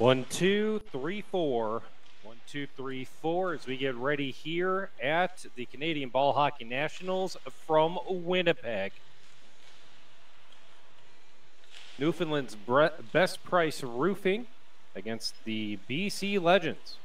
1, 2, 3, 4. 1, 2, 3, 4 as we get ready here at the Canadian Ball Hockey Nationals from Winnipeg. Newfoundland's Best Price Roofing against the BC Legends.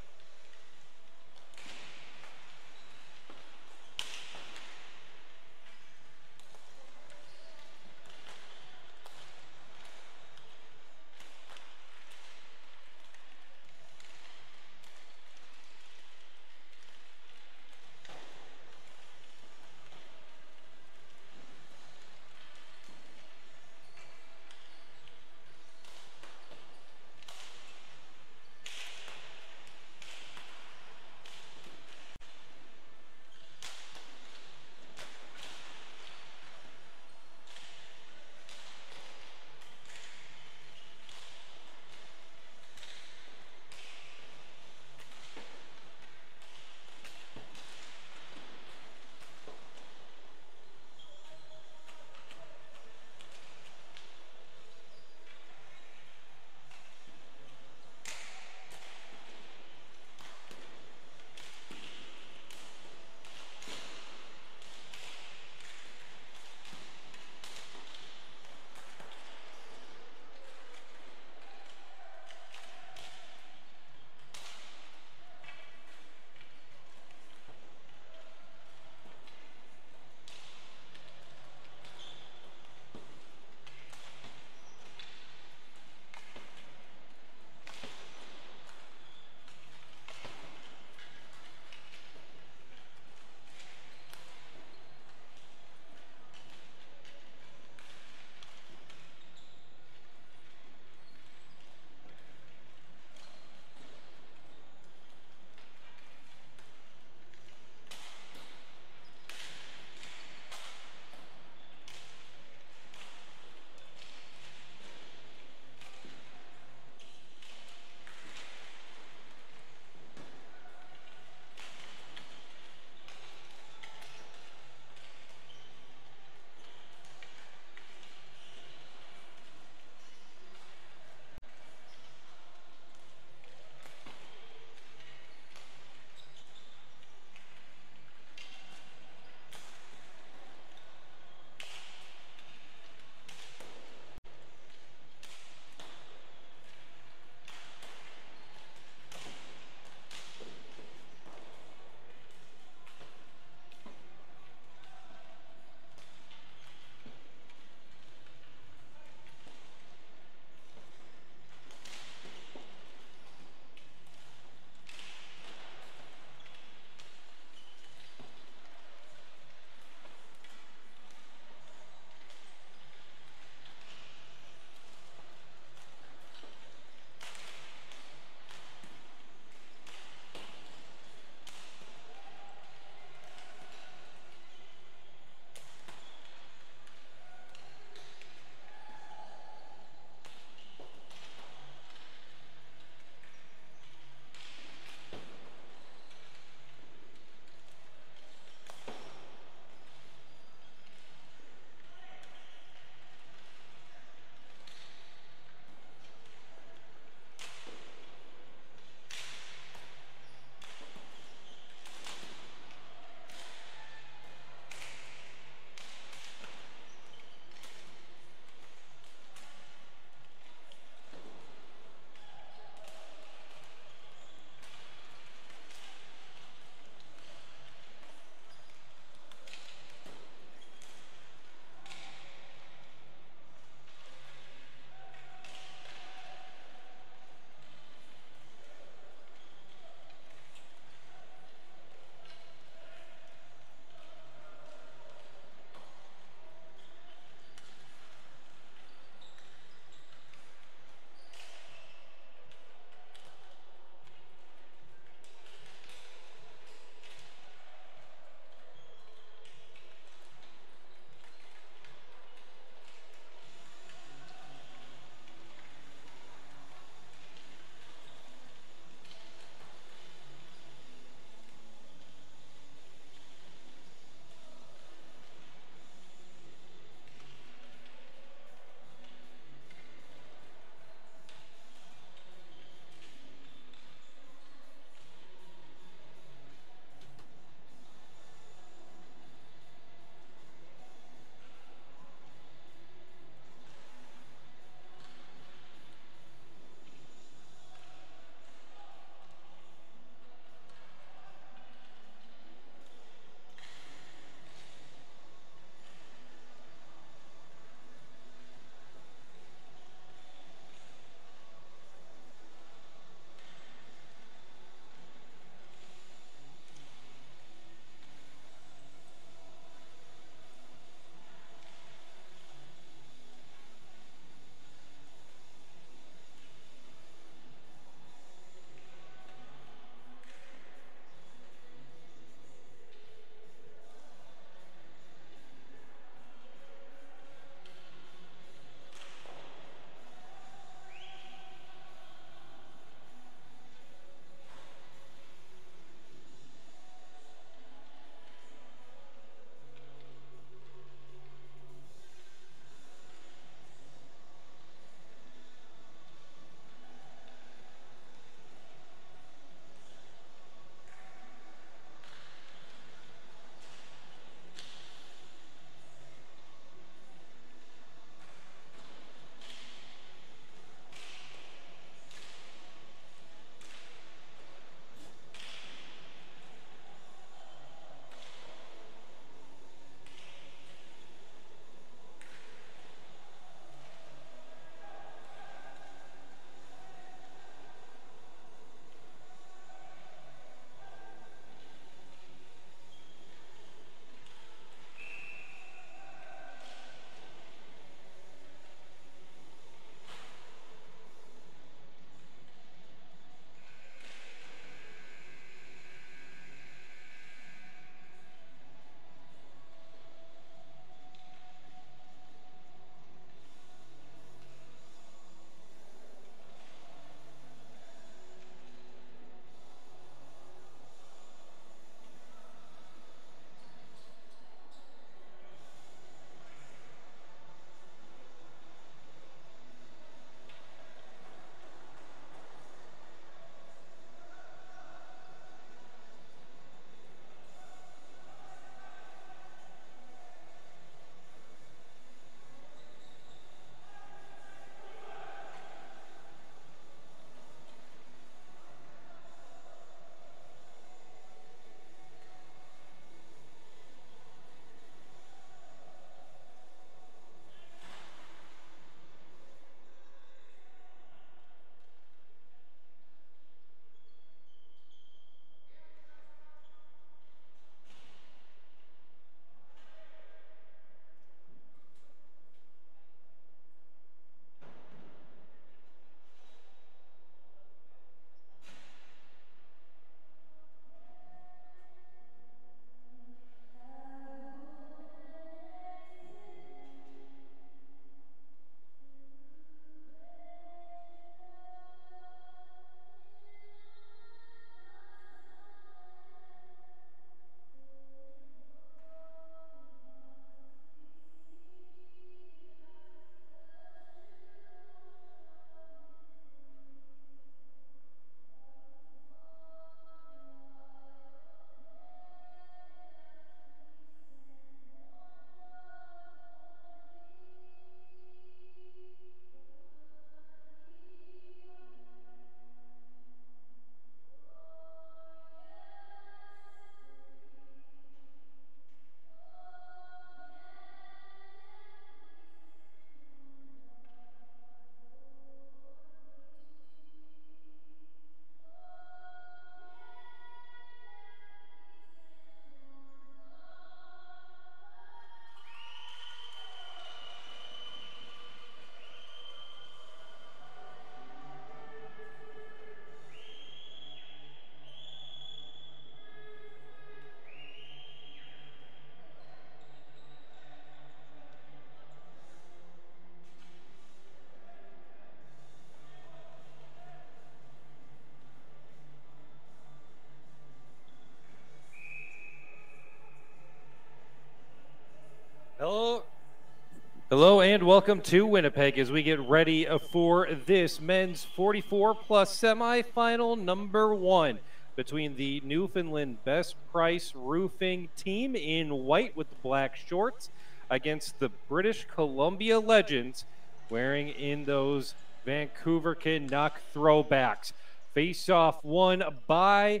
Hello and welcome to Winnipeg as we get ready for this men's 44 plus semifinal number 1 between the Newfoundland Best Price Roofing team in white with the black shorts against the British Columbia Legends wearing in those Vancouver Canuck throwbacks. Face off won by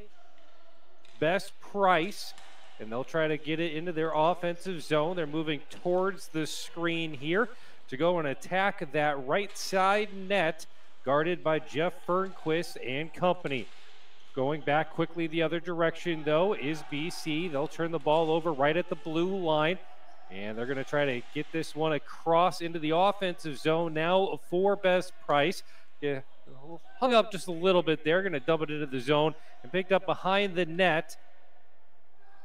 Best Price, and they'll try to get it into their offensive zone. They're moving towards the screen here to go and attack that right side net, guarded by Jeff Fernquist and company. Going back quickly the other direction, though, is BC. They'll turn the ball over right at the blue line, and they're going to try to get this one across into the offensive zone now for Best Price. Yeah, hung up just a little bit there, going to dump it into the zone and picked up behind the net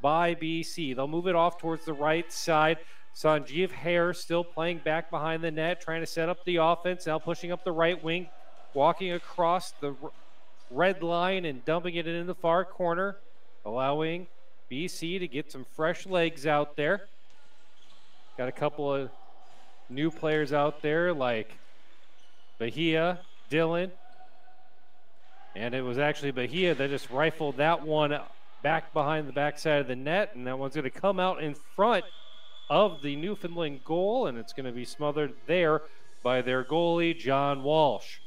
by BC. They'll move it off towards the right side. Sanjeev Hare still playing back behind the net, trying to set up the offense, now pushing up the right wing, walking across the red line and dumping it in the far corner, allowing BC to get some fresh legs out there. Got a couple of new players out there like Bahia, Dylan, and it was actually Bahia that just rifled that one back behind the backside of the net, and that one's going to come out in front of the Newfoundland goal, and it's going to be smothered there by their goalie, John Walsh.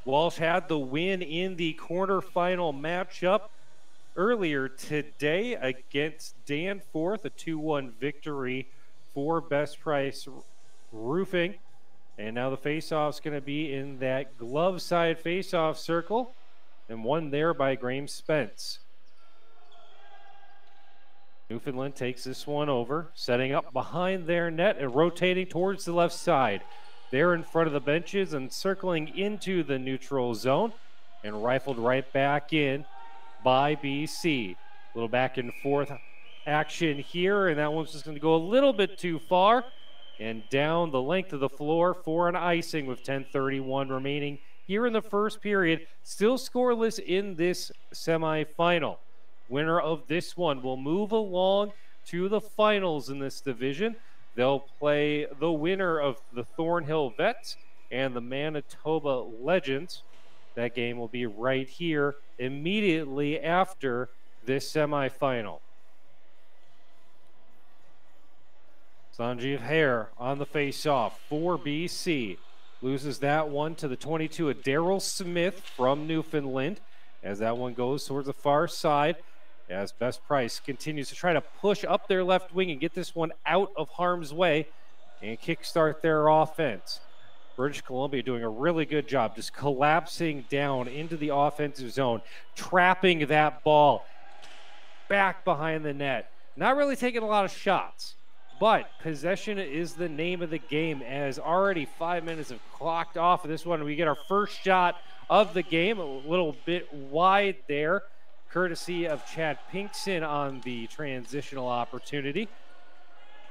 Walsh had the win in the quarterfinal matchup earlier today against Danforth, a 2-1 victory for Best Price Roofing. And now the faceoff's going to be in that glove side faceoff circle, and won there by Graham Spence. Newfoundland takes this one over, setting up behind their net and rotating towards the left side. They're in front of the benches and circling into the neutral zone, and rifled right back in by BC. A little back and forth action here, and that one's just going to go a little bit too far and down the length of the floor for an icing with 10:31 remaining here in the first period. Still scoreless in this semifinal. Winner of this one will move along to the finals in this division. They'll play the winner of the Thornhill Vets and the Manitoba Legends. That game will be right here immediately after this semifinal. Sanjeev Hare on the face-off for BC. Loses that one to the 22 of Daryl Smith from Newfoundland as that one goes towards the far side as Best Price continues to try to push up their left wing and get this one out of harm's way and kickstart their offense. British Columbia doing a really good job just collapsing down into the offensive zone, trapping that ball back behind the net. Not really taking a lot of shots, but possession is the name of the game as already 5 minutes have clocked off of this one. We get our first shot of the game, a little bit wide there, courtesy of Chad Pinkson on the transitional opportunity.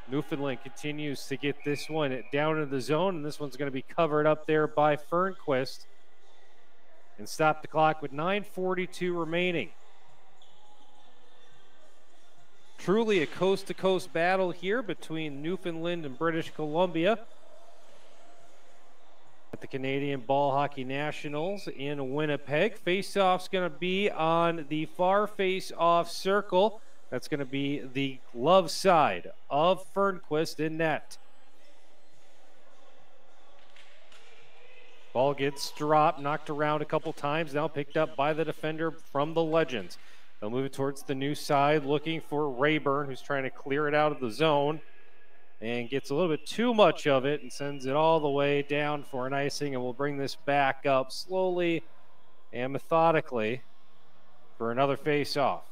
Newfoundland continues to get this one down in the zone, and this one's going to be covered up there by Fernquist and stop the clock with 9:42 remaining. Truly a coast-to-coast battle here between Newfoundland and British Columbia at the Canadian Ball Hockey Nationals in Winnipeg. Face-off's going to be on the far face-off circle. That's going to be the glove side of Fernquist in net. Ball gets dropped, knocked around a couple times, now picked up by the defender from the Legends. They'll move it towards the new side, looking for Rayburn, who's trying to clear it out of the zone and gets a little bit too much of it and sends it all the way down for an icing, and we'll bring this back up slowly and methodically for another face-off.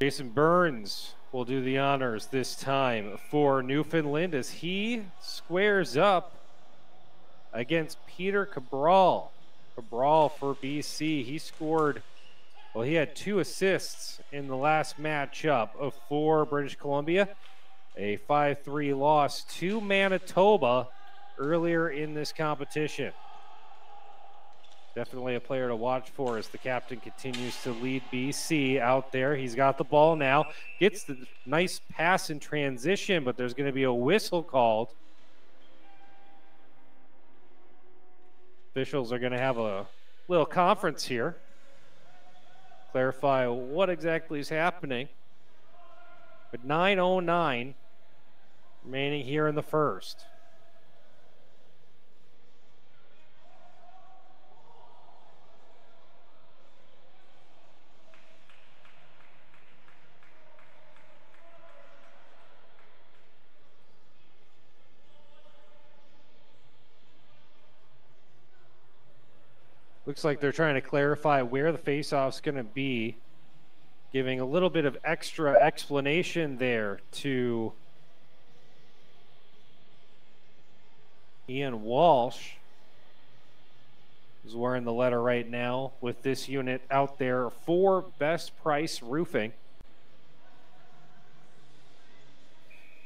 Jason Burns will do the honors this time for Newfoundland as he squares up against Peter Cabral. Cabral for BC. He scored, well, he had 2 assists in the last matchup for British Columbia. A 5-3 loss to Manitoba earlier in this competition. Definitely a player to watch for as the captain continues to lead BC out there. He's got the ball now, gets the nice pass in transition, but there's going to be a whistle called. Officials are going to have a little conference here, clarify what exactly is happening. But 9:09 remaining here in the first. Looks like they're trying to clarify where the faceoff's going to be, giving a little bit of extra explanation there to Ian Walsh, who's wearing the letter right now with this unit out there for Best Price Roofing.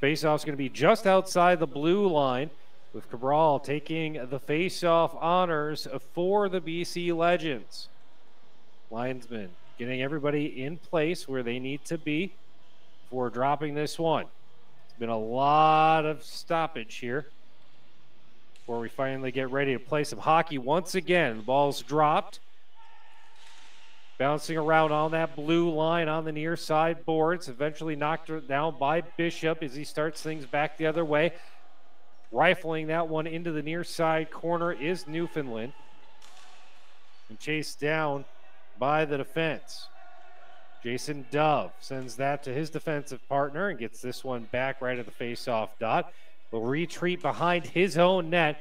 Faceoff's going to be just outside the blue line, with Cabral taking the face-off honors for the BC Legends. Linesman getting everybody in place where they need to be before dropping this one. It's been a lot of stoppage here before we finally get ready to play some hockey once again. The ball's dropped. Bouncing around on that blue line on the near side boards. Eventually knocked down by Bishop as he starts things back the other way. Rifling that one into the near side corner is Newfoundland. And chased down by the defense. Jason Dove sends that to his defensive partner and gets this one back right at the face-off dot. Will retreat behind his own net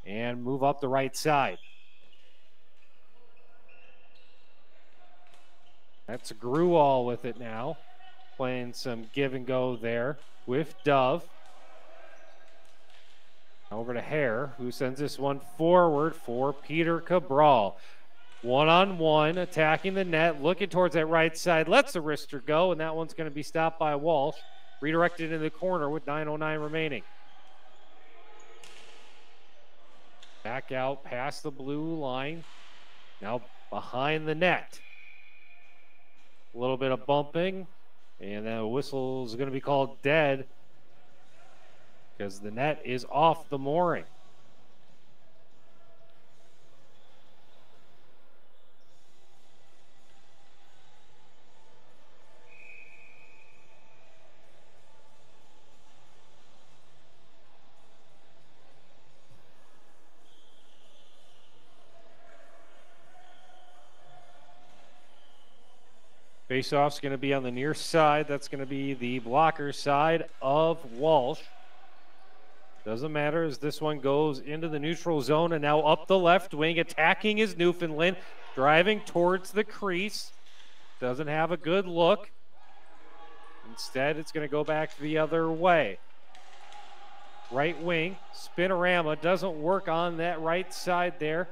and move up the right side. That's Gruall with it now. Playing some give and go there with Dove. Over to Hare, who sends this one forward for Peter Cabral. One-on-one, attacking the net, looking towards that right side, lets the wrister go, and that one's going to be stopped by Walsh. Redirected into the corner with 9:09 remaining. Back out past the blue line, now behind the net. A little bit of bumping, and the whistle is going to be called dead because the net is off the mooring. Faceoff's going to be on the near side. That's going to be the blocker side of Walsh. Doesn't matter as this one goes into the neutral zone and now up the left wing. Attacking is Newfoundland. Driving towards the crease. Doesn't have a good look. Instead, it's going to go back the other way. Right wing. Spinorama doesn't work on that right side there.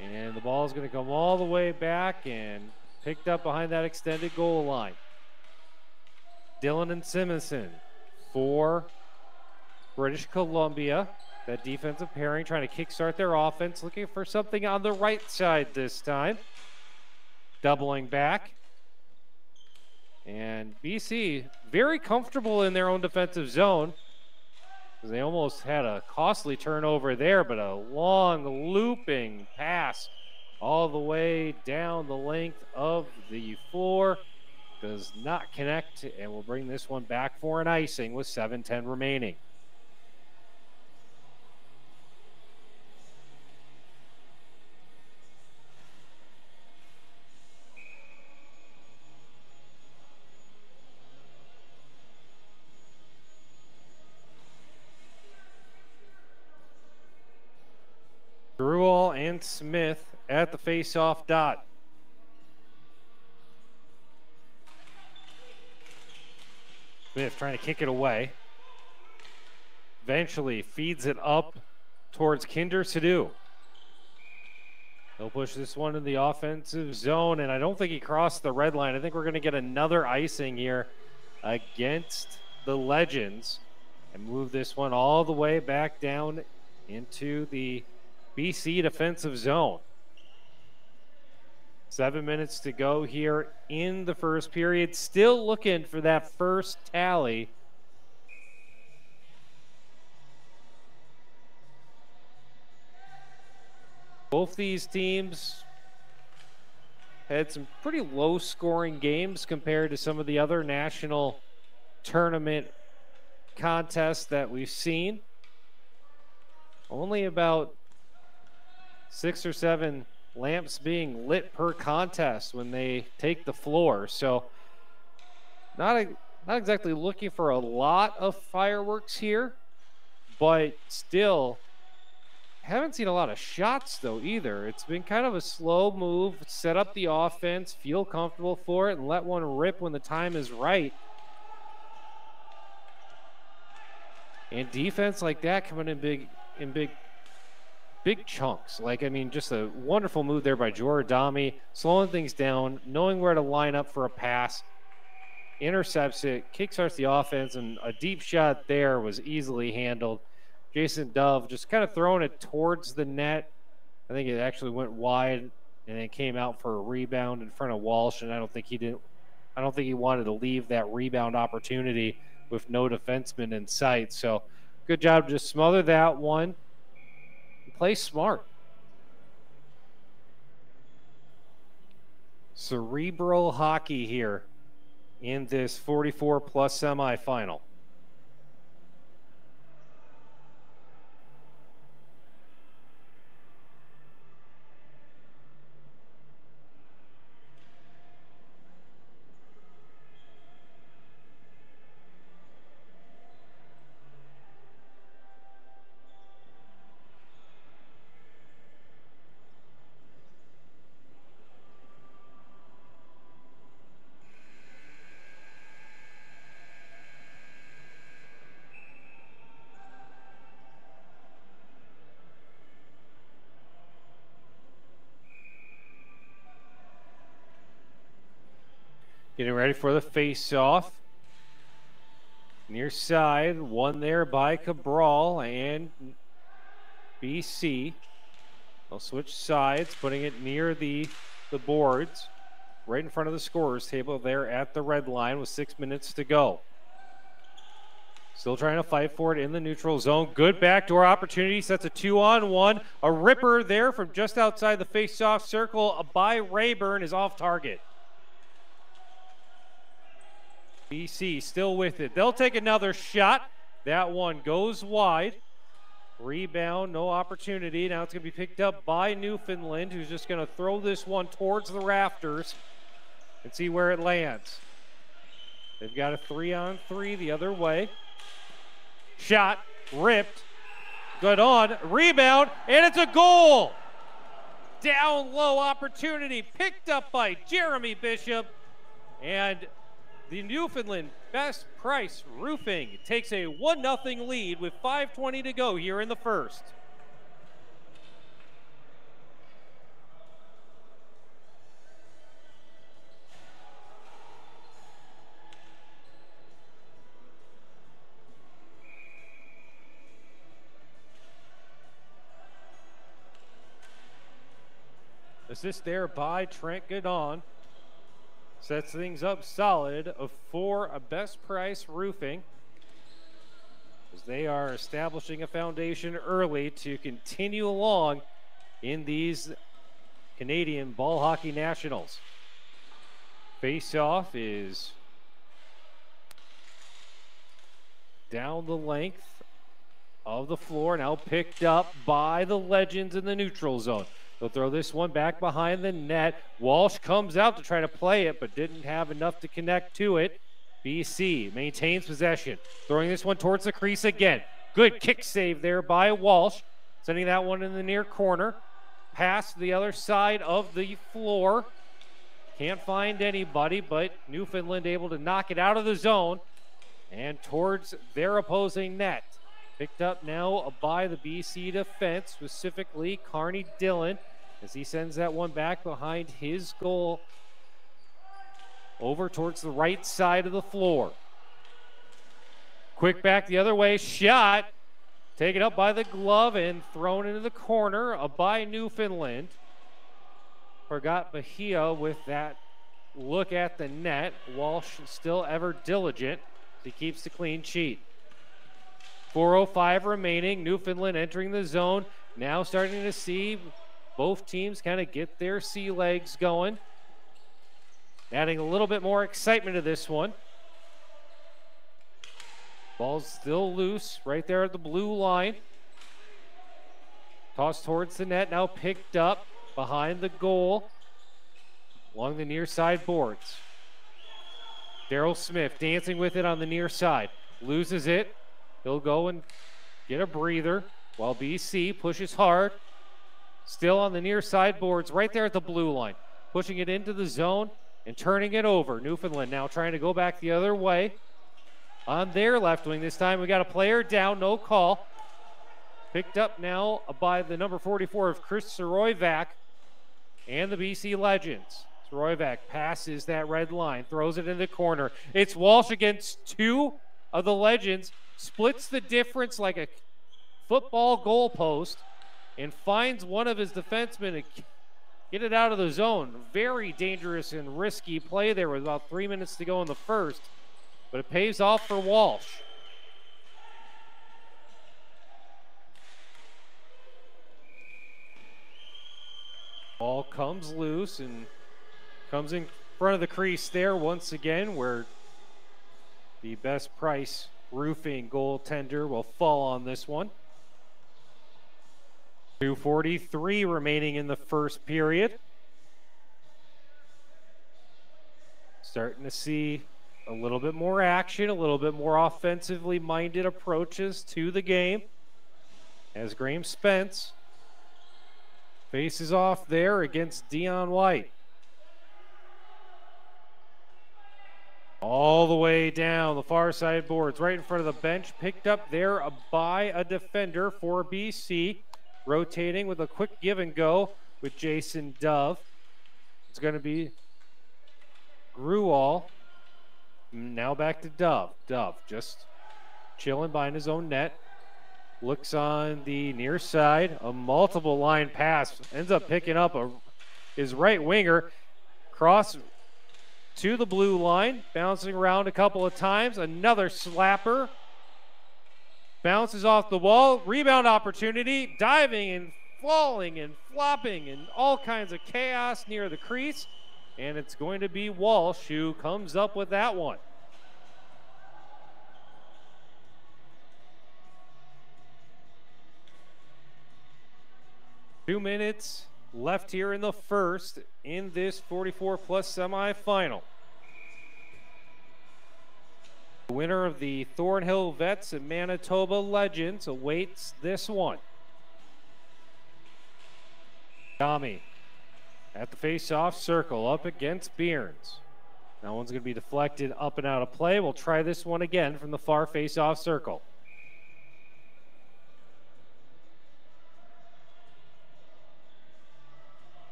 And the ball is going to come all the way back and picked up behind that extended goal line. Dillon and Simonson for British Columbia. That defensive pairing trying to kickstart their offense. Looking for something on the right side this time. Doubling back. And BC very comfortable in their own defensive zone. They almost had a costly turnover there, but a long looping pass all the way down the length of the floor. Does not connect and will bring this one back for an icing with 7:10 remaining. Gruall and Smith at the face-off dot. Smith trying to kick it away. Eventually feeds it up towards Kinder Sadu. They'll push this one in the offensive zone, and I don't think he crossed the red line. I think we're going to get another icing here against the Legends and move this one all the way back down into the BC defensive zone. 7 minutes to go here in the first period. Still looking for that first tally. Both these teams had some pretty low scoring games compared to some of the other national tournament contests that we've seen. Only about 6 or 7 lamps being lit per contest when they take the floor. So not exactly looking for a lot of fireworks here, but still haven't seen a lot of shots though either. It's been kind of a slow move, set up the offense, feel comfortable for it, and let one rip when the time is right. And defense like that coming in big chunks. Like, I mean, just a wonderful move there by Joradami, slowing things down, knowing where to line up for a pass, intercepts it, kickstarts the offense, and a deep shot there was easily handled. Jason Dove just kind of throwing it towards the net. I think it actually went wide and then came out for a rebound in front of Walsh, and I don't think he wanted to leave that rebound opportunity with no defenseman in sight. So good job to just smother that one. Play smart. Cerebral hockey here in this 44-plus semifinal. Getting ready for the face-off. Near side, one there by Cabral and BC. They'll switch sides, putting it near the boards, right in front of the scorer's table there at the red line with 6 minutes to go. Still trying to fight for it in the neutral zone. Good backdoor opportunity, sets a 2-on-1. A ripper there from just outside the face-off circle by Rayburn is off target. BC still with it. They'll take another shot. That one goes wide. Rebound, no opportunity. Now it's going to be picked up by Newfoundland, who's just going to throw this one towards the rafters and see where it lands. They've got a 3-on-3 the other way. Shot, ripped, good on, rebound, and it's a goal! Down low opportunity, picked up by Jeremy Bishop, and the Newfoundland Best Price Roofing takes a 1-0 lead with 5:20 to go here in the first. Assist there by Trent Godon. Sets things up solid for a Best Price Roofing, as they are establishing a foundation early to continue along in these Canadian Ball Hockey Nationals. Face-off is down the length of the floor, now picked up by the Legends in the neutral zone. They'll throw this one back behind the net. Walsh comes out to try to play it, but didn't have enough to connect to it. BC maintains possession. Throwing this one towards the crease again. Good kick save there by Walsh. Sending that one in the near corner. Pass to the other side of the floor. Can't find anybody, but Newfoundland able to knock it out of the zone and towards their opposing net. Picked up now by the BC defense, specifically Carney Dillon, as he sends that one back behind his goal over towards the right side of the floor. Quick back the other way, shot Taken up by the glove and thrown into the corner by Newfoundland. Forgot Bahia with that look at the net. Walsh still ever diligent. He keeps the clean sheet. 4:05 remaining. Newfoundland entering the zone. Now starting to see both teams kind of get their sea legs going. Adding a little bit more excitement to this one. Ball's still loose right there at the blue line. Tossed towards the net, now picked up behind the goal along the near side boards. Daryl Smith dancing with it on the near side. Loses it. He'll go and get a breather while BC pushes hard. Still on the near side boards right there at the blue line. Pushing it into the zone and turning it over. Newfoundland now trying to go back the other way. On their left wing this time, we got a player down, no call. Picked up now by the number 44 of Chris Soroyvac and the BC Legends. Soroyvac passes that red line, throws it in the corner. It's Walsh against two of the Legends, splits the difference like a football goalpost, and finds one of his defensemen to get it out of the zone. Very dangerous and risky play there with about 3 minutes to go in the first. But it pays off for Walsh. Ball comes loose and comes in front of the crease there once again, where the Best Price Roofing goaltender will fall on this one. 2:43 remaining in the first period. Starting to see a little bit more action, a little bit more offensively minded approaches to the game as Graham Spence faces off there against Dion White. All the way down the far side boards, right in front of the bench, picked up there by a defender for BC, rotating with a quick give and go with Jason Dove. It's going to be Gruall. Now back to Dove. Dove just chilling behind his own net. Looks on the near side. A multiple line pass. Ends up picking up his right winger. Cross to the blue line. Bouncing around a couple of times. Another slapper. Bounces off the wall. Rebound opportunity. Diving and falling and flopping and all kinds of chaos near the crease. And it's going to be Walsh who comes up with that one. Two minutes left here in the first in this 44-plus semifinal. The winner of the Thornhill Vets and Manitoba Legends awaits this one. Tommy at the face-off circle up against Bierns. That one's going to be deflected up and out of play. We'll try this one again from the far face-off circle.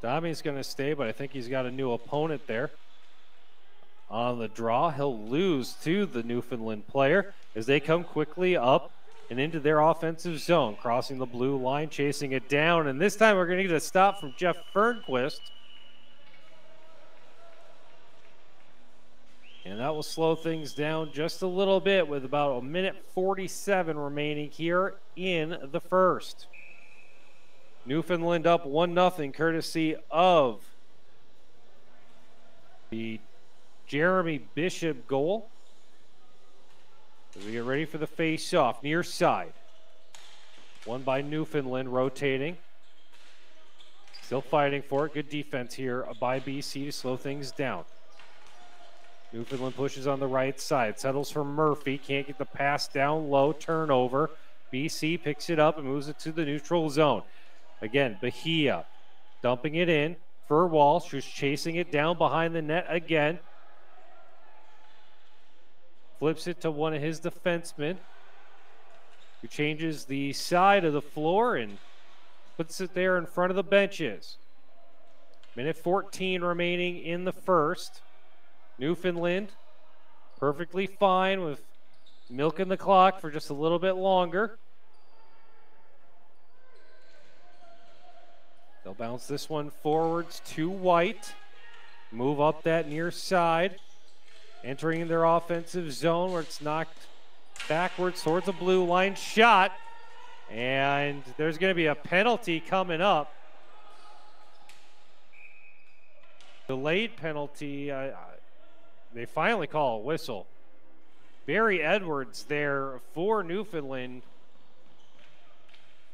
Tommy's going to stay, but I think he's got a new opponent there. On the draw, he'll lose to the Newfoundland player as they come quickly up and into their offensive zone, crossing the blue line, chasing it down. And this time we're going to get a stop from Jeff Fernquist. And that will slow things down just a little bit with about 1:47 remaining here in the first. Newfoundland up 1-0 courtesy of the Jeremy Bishop goal. As we get ready for the face-off, near side. Won by Newfoundland, rotating. Still fighting for it. Good defense here by BC to slow things down. Newfoundland pushes on the right side. Settles for Murphy. Can't get the pass down low. Turnover. BC picks it up and moves it to the neutral zone. Again, Bahia dumping it in for Walsh, who's chasing it down behind the net again. Flips it to one of his defensemen, who changes the side of the floor and puts it there in front of the benches. 1:14 remaining in the first. Newfoundland perfectly fine with milking the clock for just a little bit longer. They'll bounce this one forwards to White. Move up that near side. Entering their offensive zone where it's knocked backwards towards the blue line. Shot. And there's going to be a penalty coming up. Delayed penalty. They finally call a whistle. Barry Edwards there for Newfoundland.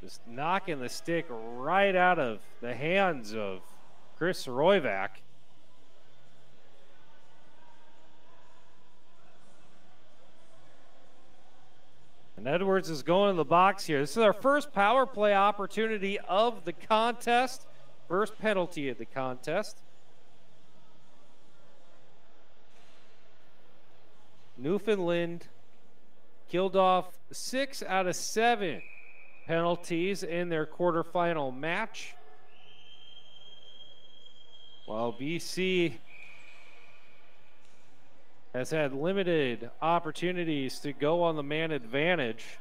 Just knocking the stick right out of the hands of Chris Royvac. And Edwards is going to the box here. This is our first power play opportunity of the contest. First penalty of the contest. Newfoundland killed off 6 out of 7 penalties in their quarterfinal match, while BC has had limited opportunities to go on the man advantage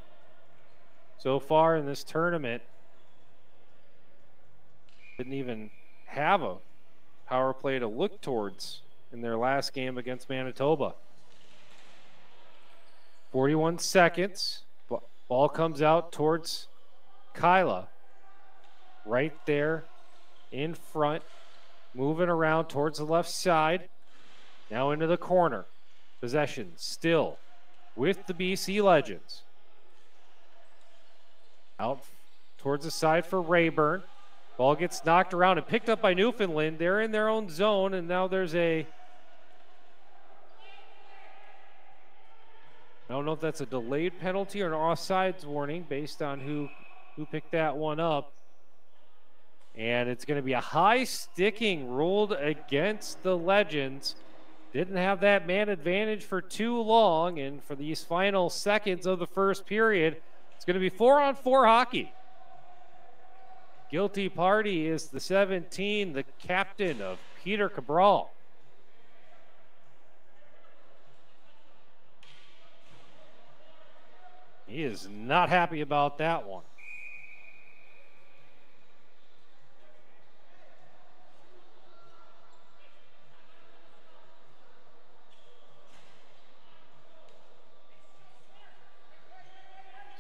so far in this tournament. Didn't even have a power play to look towards in their last game against Manitoba. 41 seconds. Ball comes out towards Kyla. Right there in front. Moving around towards the left side. Now into the corner. Possession still with the BC Legends. Out towards the side for Rayburn. Ball gets knocked around and picked up by Newfoundland. They're in their own zone, and now there's a... I don't know if that's a delayed penalty or an offsides warning based on who picked that one up. And it's going to be a high sticking ruled against the Legends. Didn't have that man advantage for too long. And for these final seconds of the first period, it's going to be 4-on-4 hockey. Guilty party is the 17, the captain of Peter Cabral. He is not happy about that one.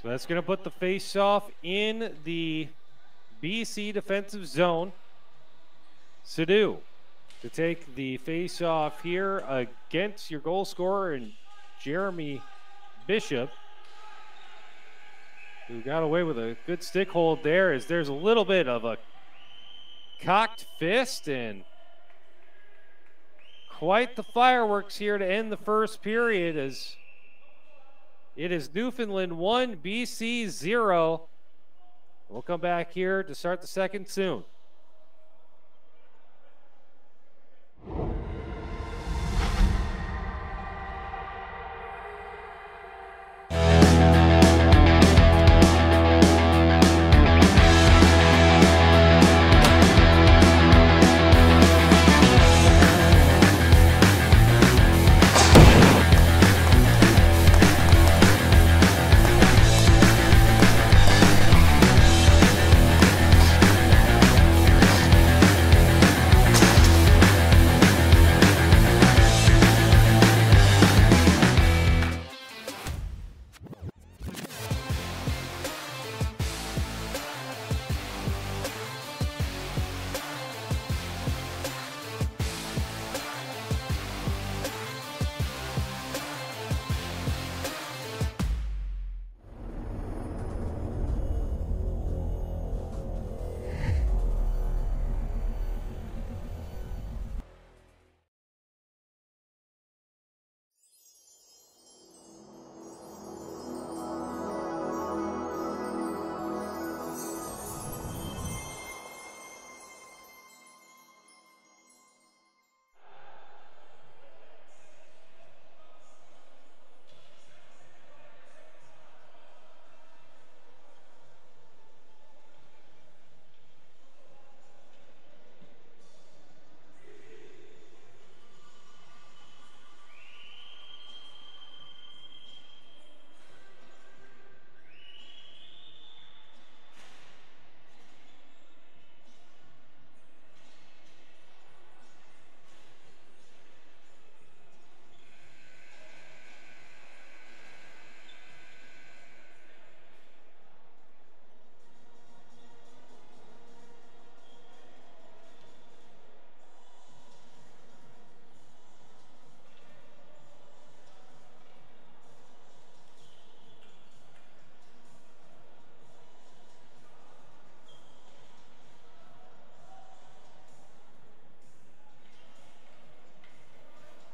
So that's going to put the face-off in the BC defensive zone. Sadu to take the face-off here against your goal scorer and Jeremy Bishop, who got away with a good stick hold there, as there's a little bit of a cocked fist and quite the fireworks here to end the first period, as it is Newfoundland 1, BC 0. We'll come back here to start the second soon.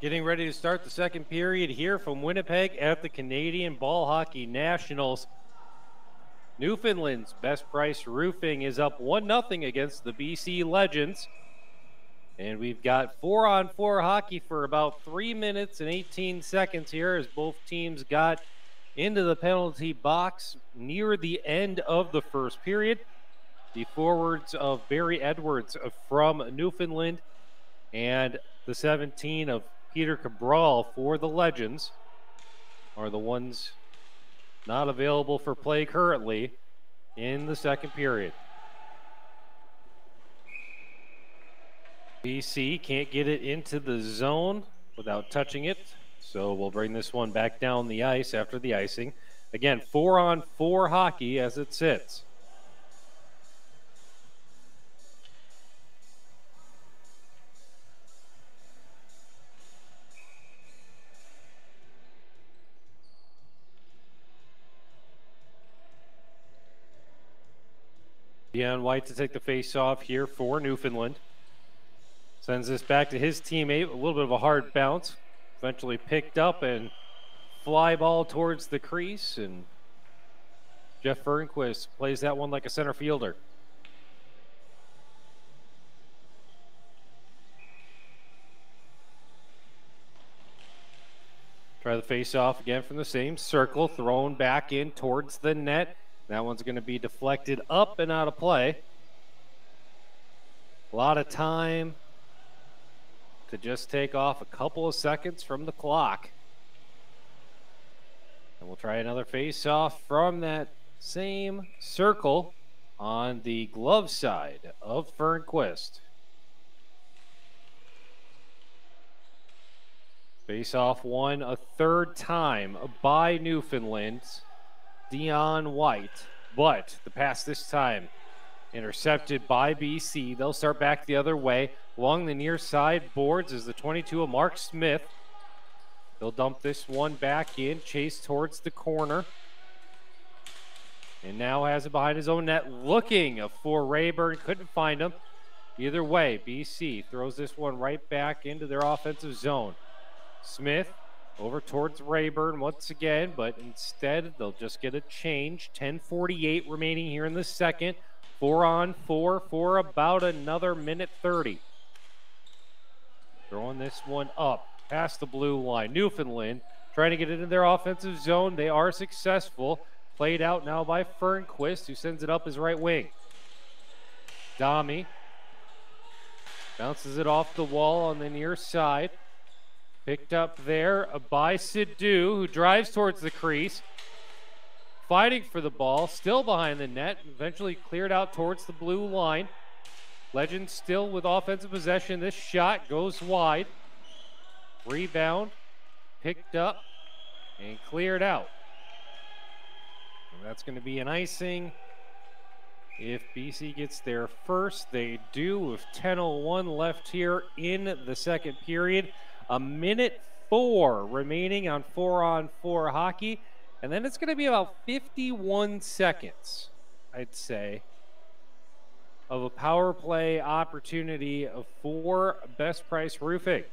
Getting ready to start the second period here from Winnipeg at the Canadian Ball Hockey Nationals. Newfoundland's Best Price Roofing is up 1-0 against the BC Legends. And we've got 4-on-4 hockey for about 3 minutes and 18 seconds here as both teams got into the penalty box near the end of the first period. The forwards of Barry Edwards from Newfoundland and the 17 of Peter Cabral for the Legends are the ones not available for play currently in the second period. BC can't get it into the zone without touching it, so we'll bring this one back down the ice after the icing. Again, 4-on-4 hockey as it sits. Dion White to take the face-off here for Newfoundland. Sends this back to his teammate, a little bit of a hard bounce. Eventually picked up and fly ball towards the crease, and Jeff Fernquist plays that one like a center fielder. Try the face-off again from the same circle, thrown back in towards the net. That one's going to be deflected up and out of play. A lot of time to just take off a couple of seconds from the clock. And we'll try another face-off from that same circle on the glove side of Fernquist. Face-off won a third time by Newfoundland's Dion White, but the pass this time intercepted by BC. They'll start back the other way along the near side boards is the 22 of Mark Smith. They'll dump this one back in, chase towards the corner, and now has it behind his own net, looking for Rayburn. Couldn't find him. Either way, BC throws this one right back into their offensive zone. Smith over towards Rayburn once again, but instead they'll just get a change. 10:48 remaining here in the second. 4-on-4 for about another minute 30. Throwing this one up past the blue line. Newfoundland trying to get it into their offensive zone. They are successful. Played out now by Fernquist, who sends it up his right wing. Dami bounces it off the wall on the near side. Picked up there by Sidhu, who drives towards the crease. Fighting for the ball, still behind the net. Eventually cleared out towards the blue line. Legends still with offensive possession. This shot goes wide. Rebound, picked up, and cleared out. And that's going to be an icing. If BC gets there first, they do with 10:01 left here in the second period. A minute 4 remaining on 4-on-4 hockey. And then it's going to be about 51 seconds, I'd say, of a power play opportunity for Best Price Roofing.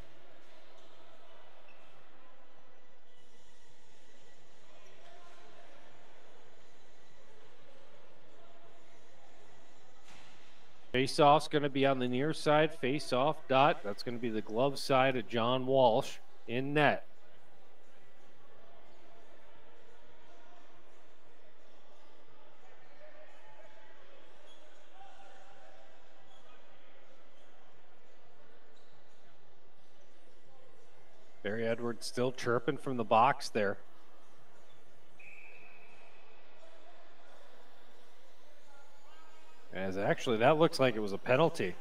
Face-off's going to be on the near side. Face-off dot. That's going to be the glove side of John Walsh in net. Barry Edwards still chirping from the box there. As actually, that looks like it was a penalty.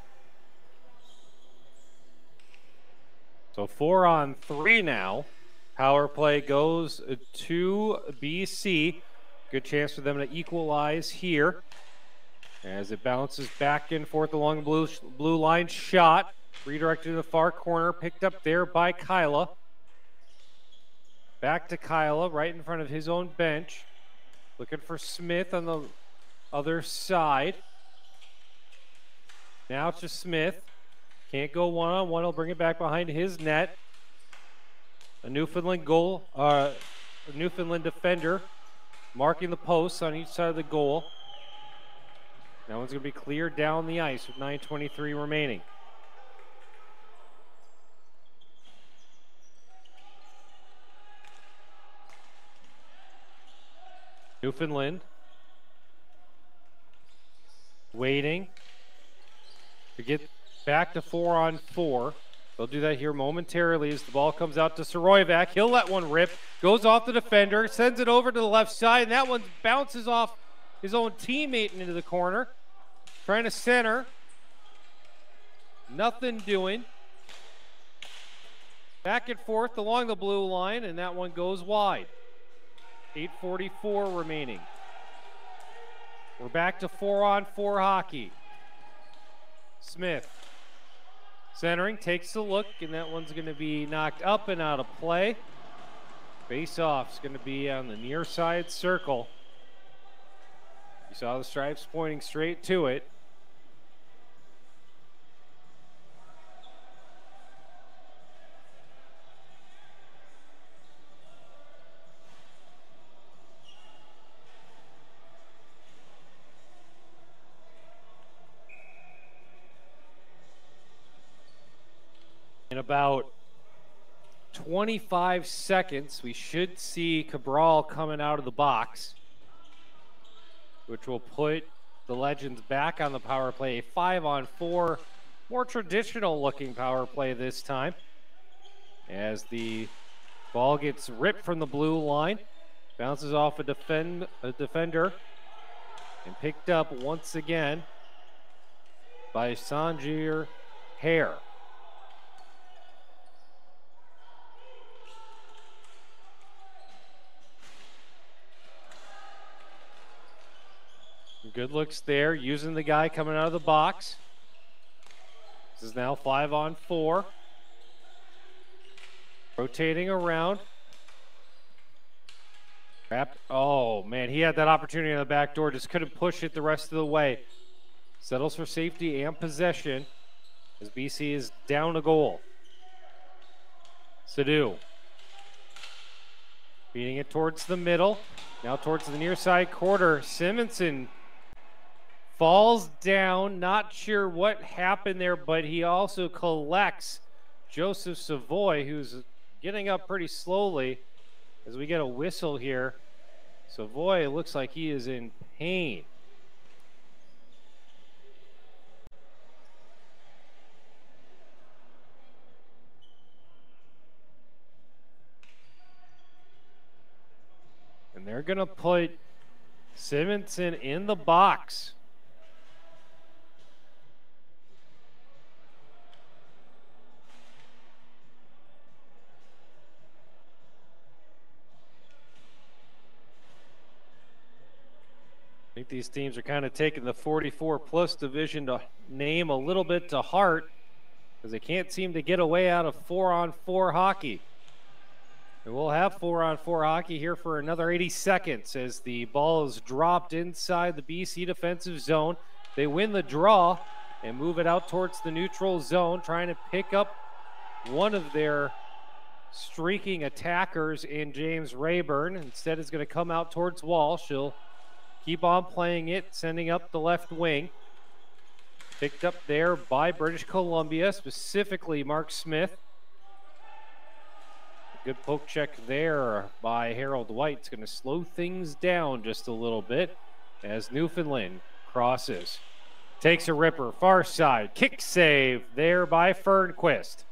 So 4-on-3 now. Power play goes to BC. Good chance for them to equalize here. As it bounces back and forth along the blue line. Shot redirected to the far corner. Picked up there by Kyla. Back to Kyla right in front of his own bench. Looking for Smith on the other side. Now it's just Smith. Can't go one-on-one. He'll bring it back behind his net. A Newfoundland goal, a Newfoundland defender marking the posts on each side of the goal. That one's going to be cleared down the ice with 9:23 remaining. Newfoundland waiting to get back to 4-on-4. They'll do that here momentarily as the ball comes out to Sorojevac. He'll let one rip, goes off the defender, sends it over to the left side, and that one bounces off his own teammate into the corner. Trying to center. Nothing doing. Back and forth along the blue line, and that one goes wide. 8:44 remaining. We're back to 4-on-4 hockey. Smith centering, takes a look, and that one's going to be knocked up and out of play. Face-off's going to be on the near side circle. You saw the stripes pointing straight to it. In about 25 seconds, we should see Cabral coming out of the box, which will put the Legends back on the power play. A 5-on-4, more traditional looking power play this time. As the ball gets ripped from the blue line, bounces off a defender, and picked up once again by Sanjir Hare. Good looks there, using the guy coming out of the box. This is now 5-on-4. Rotating around. Wrapped. Oh, man, he had that opportunity on the back door, just couldn't push it the rest of the way. Settles for safety and possession as BC is down a goal. Sadu. Feeding it towards the middle. Now towards the near side quarter. Simonson falls down, not sure what happened there, but he also collects Joseph Savoy, who's getting up pretty slowly as we get a whistle here. Savoy looks like he is in pain. And they're going to put Simonson in the box. I think these teams are kind of taking the 44-plus division to name a little bit to heart because they can't seem to get away out of 4-on-4 hockey. And we'll have 4-on-4 hockey here for another 80 seconds as the ball is dropped inside the BC defensive zone. They win the draw and move it out towards the neutral zone, trying to pick up one of their streaking attackers in James Rayburn. Instead, it's going to come out towards Walsh. He'll keep on playing it, sending up the left wing. Picked up there by British Columbia, specifically Mark Smith. Good poke check there by Harold White. It's going to slow things down just a little bit as Newfoundland crosses. Takes a ripper, far side. Kick save there by Fernquist.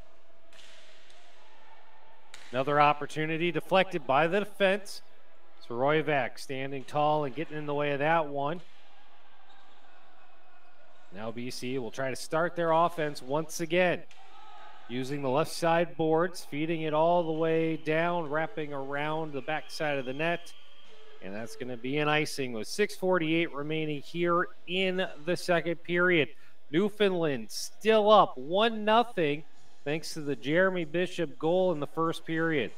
Another opportunity deflected by the defense. Sorojevac standing tall and getting in the way of that one. Now BC will try to start their offense once again, using the left side boards, feeding it all the way down, wrapping around the backside of the net. And that's going to be an icing with 6:48 remaining here in the second period. Newfoundland still up 1-0 thanks to the Jeremy Bishop goal in the first period.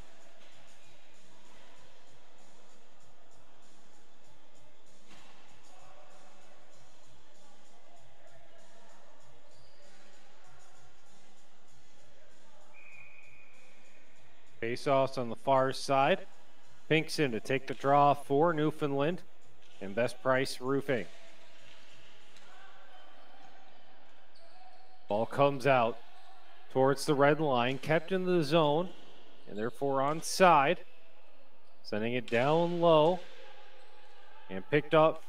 Face-offs on the far side. Pinkson to take the draw for Newfoundland and Best Price Roofing. Ball comes out towards the red line, kept in the zone, and therefore onside. Sending it down low and picked up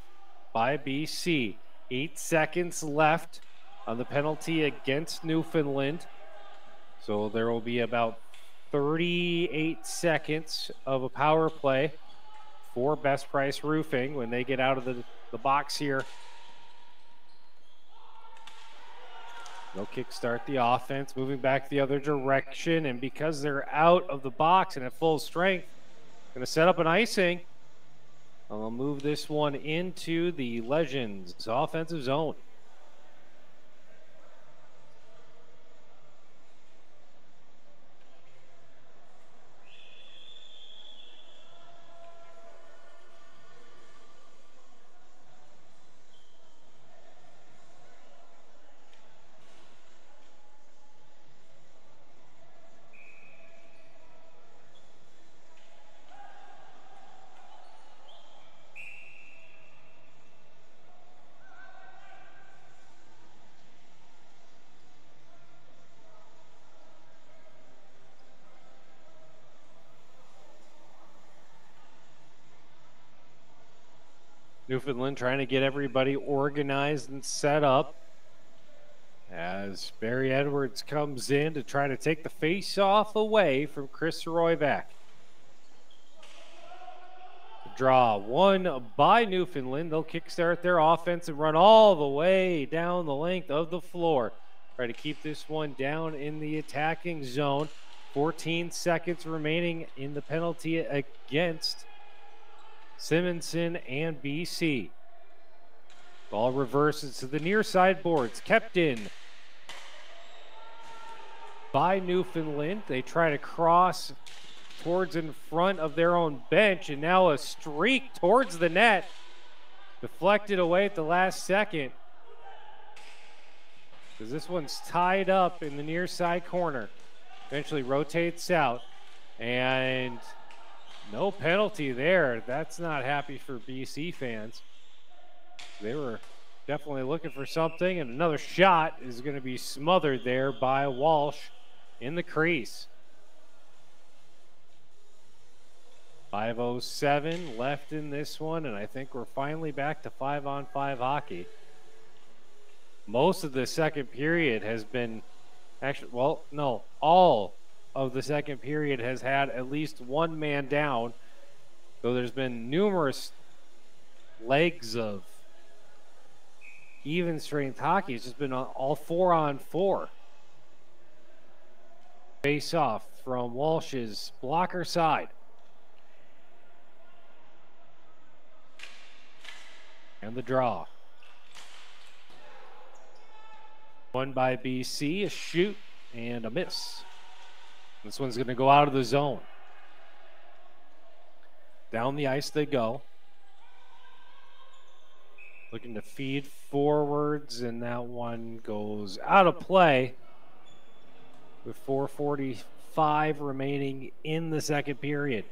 by BC. 8 seconds left on the penalty against Newfoundland. So there will be about 38 seconds of a power play for Best Price Roofing when they get out of the box here. They'll kickstart the offense, moving back the other direction, and because they're out of the box and at full strength, going to set up an icing. I'll move this one into the Legends offensive zone. Newfoundland trying to get everybody organized and set up as Barry Edwards comes in to try to take the face-off away from Chris Royback. Draw one by Newfoundland. They'll kickstart their offense and run all the way down the length of the floor. Try to keep this one down in the attacking zone. 14 seconds remaining in the penalty against Simonson and BC. Ball reverses to the near side boards. Kept in by Newfoundland. They try to cross towards in front of their own bench, and now a streak towards the net. Deflected away at the last second, because this one's tied up in the near side corner. Eventually rotates out, and no penalty there. That's not happy for BC fans. They were definitely looking for something, and another shot is going to be smothered there by Walsh in the crease. 5:07 left in this one, and I think we're finally back to 5-on-5 hockey. Most of the second period has been, actually, well, no, all of the second period has had at least one man down, though there's been numerous legs of even strength hockey. It's just been all 4-on-4. Face off from Walsh's blocker side. And the draw. One by BC, a shoot and a miss. This one's going to go out of the zone. Down the ice they go. Looking to feed forwards, and that one goes out of play with 4:45 remaining in the second period.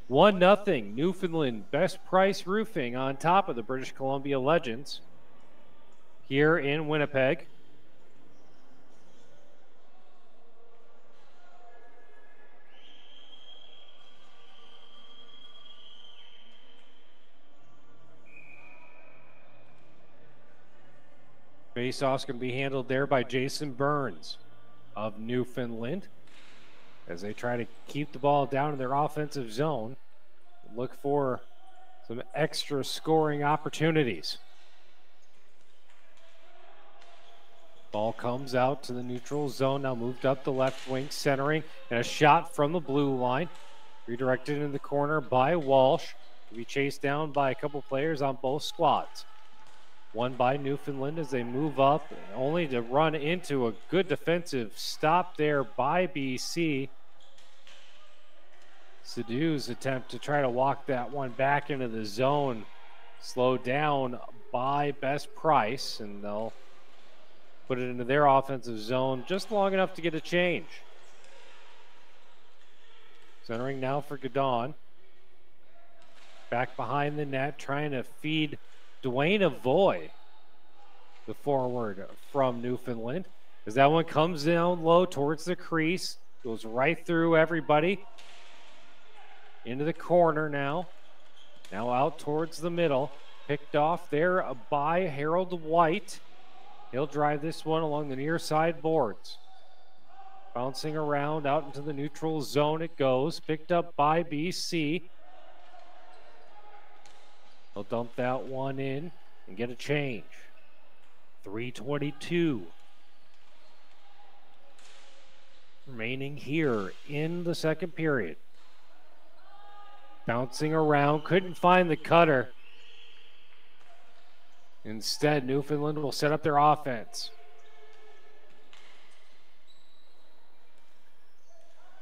1-0 Newfoundland Best Price Roofing on top of the British Columbia Legends here in Winnipeg. Face-offs can be handled there by Jason Burns of Newfoundland as they try to keep the ball down in their offensive zone. Look for some extra scoring opportunities. Ball comes out to the neutral zone, now moved up the left wing, centering, and a shot from the blue line. Redirected in the corner by Walsh. To be chased down by a couple players on both squads. One by Newfoundland as they move up, only to run into a good defensive stop there by BC. Sadu's attempt to try to walk that one back into the zone, slowed down by Best Price, and they'll put it into their offensive zone just long enough to get a change. Centering now for Gadon. Back behind the net, trying to feed Dwayne Avoy, the forward from Newfoundland. As that one comes down low towards the crease, goes right through everybody. Into the corner now. Now out towards the middle. Picked off there by Harold White. He'll drive this one along the near side boards. Bouncing around out into the neutral zone it goes. Picked up by BC. He'll dump that one in and get a change. 3:22 remaining here in the second period. Bouncing around, couldn't find the cutter. Instead, Newfoundland will set up their offense.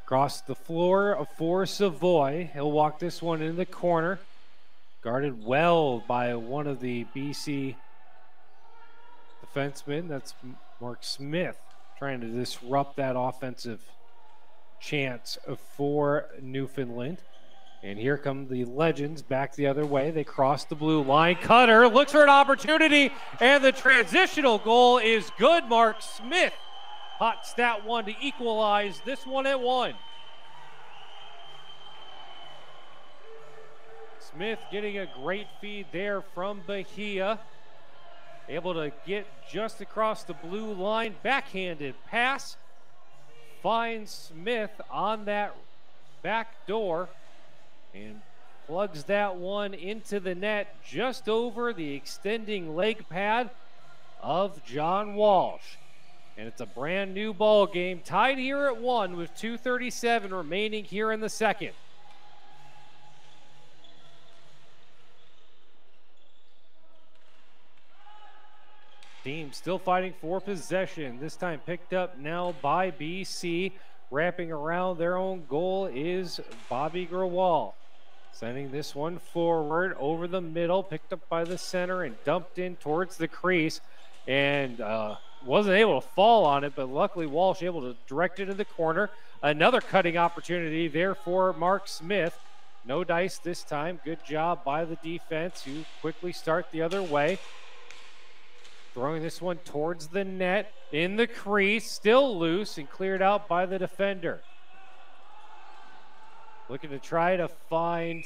Across the floor for Savoy. He'll walk this one in the corner. Guarded well by one of the BC defensemen. That's Mark Smith trying to disrupt that offensive chance for Newfoundland. And here come the Legends back the other way. They cross the blue line. Cutter looks for an opportunity, and the transitional goal is good. Mark Smith hots that one to equalize this one at 1. Smith getting a great feed there from Bahia. Able to get just across the blue line. Backhanded pass. Finds Smith on that back door and plugs that one into the net just over the extending leg pad of John Walsh. And it's a brand new ball game, tied here at 1 with 2:37 remaining here in the second. Team still fighting for possession, this time picked up now by BC. Wrapping around their own goal is Bobby Grawal. Sending this one forward over the middle, picked up by the center and dumped in towards the crease. And wasn't able to fall on it, but luckily Walsh able to direct it to the corner. Another cutting opportunity there for Mark Smith. No dice this time. Good job by the defense, who quickly start the other way. Throwing this one towards the net, in the crease, still loose and cleared out by the defender. Looking to try to find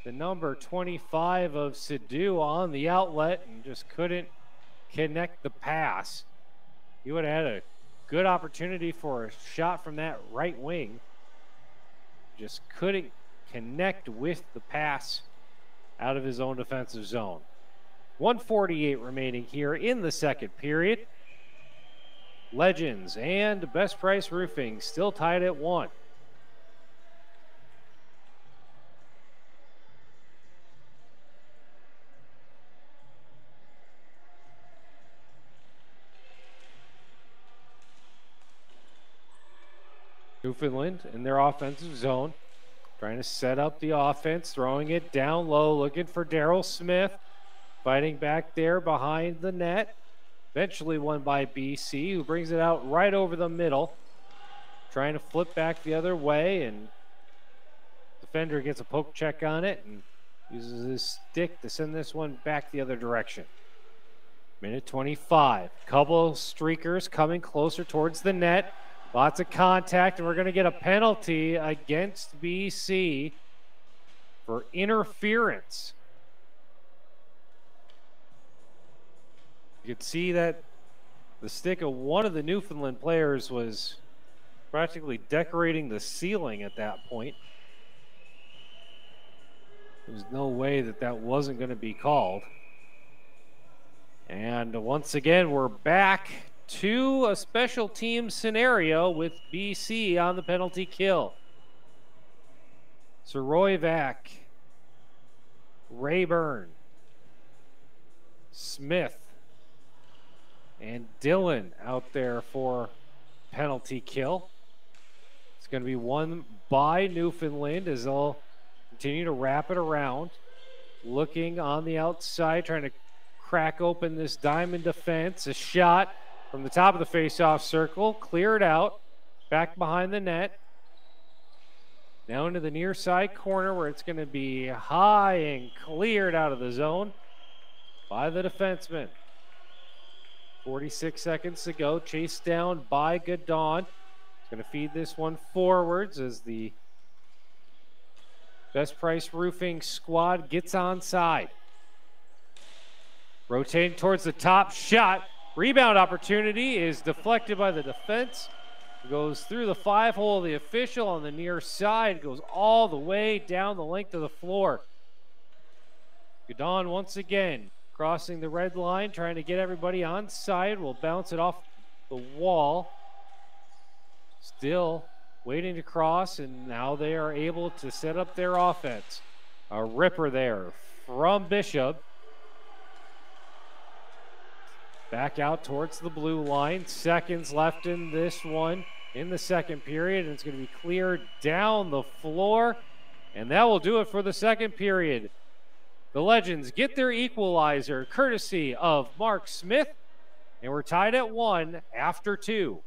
the number 25 of Sidhu on the outlet and just couldn't connect the pass. He would have had a good opportunity for a shot from that right wing. Just couldn't connect with the pass out of his own defensive zone. 1:48 remaining here in the second period. Legends and Best Price Roofing still tied at 1. Newfoundland in their offensive zone, trying to set up the offense, throwing it down low, looking for Daryl Smith. Fighting back there behind the net. Eventually won by BC, who brings it out right over the middle. Trying to flip back the other way, and defender gets a poke check on it and uses his stick to send this one back the other direction. Minute 25. Couple streakers coming closer towards the net. Lots of contact, and we're going to get a penalty against BC for interference. You could see that the stick of one of the Newfoundland players was practically decorating the ceiling at that point. There's no way that that wasn't going to be called. And once again, we're back to a special team scenario with BC on the penalty kill. Soroyvac, Rayburn, Smith, and Dillon out there for penalty kill. It's going to be won by Newfoundland as they'll continue to wrap it around. Looking on the outside, trying to crack open this diamond defense. A shot from the top of the face-off circle, cleared out, back behind the net. Now into the near side corner where it's going to be high and cleared out of the zone by the defenseman. 46 seconds to go. Chased down by Gadon. He's going to feed this one forwards as the Best Price Roofing squad gets onside. Rotating towards the top, shot. Rebound opportunity is deflected by the defense. Goes through the 5-hole of the official on the near side, goes all the way down the length of the floor. Gadon once again crossing the red line, trying to get everybody on side. Will bounce it off the wall. Still waiting to cross, and now they are able to set up their offense. A ripper there from Bishop. Back out towards the blue line. Seconds left in this one in the second period, and it's going to be cleared down the floor, and that will do it for the second period. The Legends get their equalizer courtesy of Mark Smith, and we're tied at 1 after 2.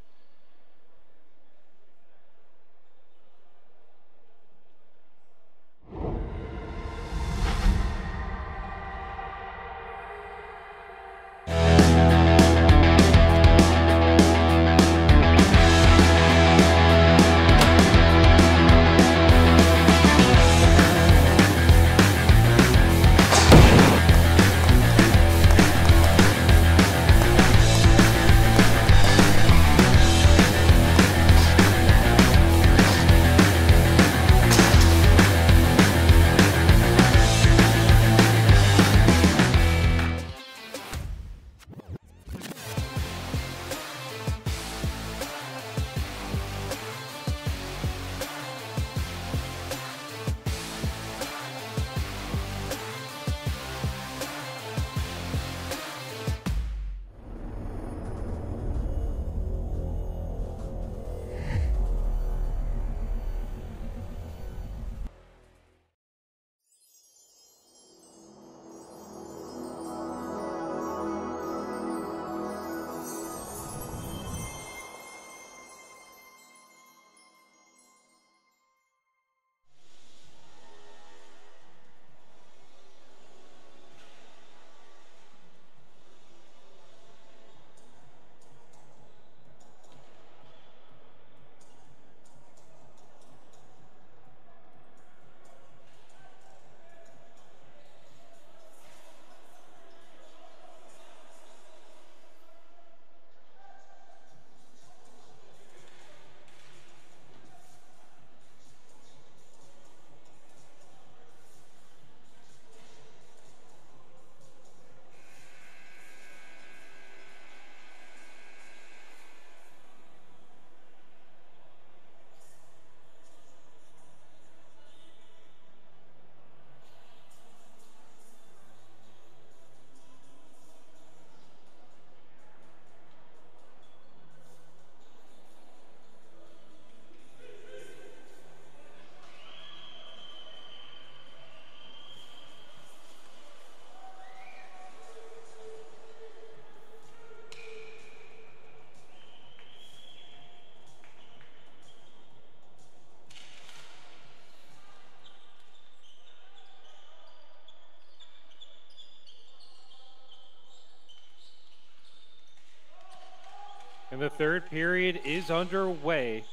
And the third period is underway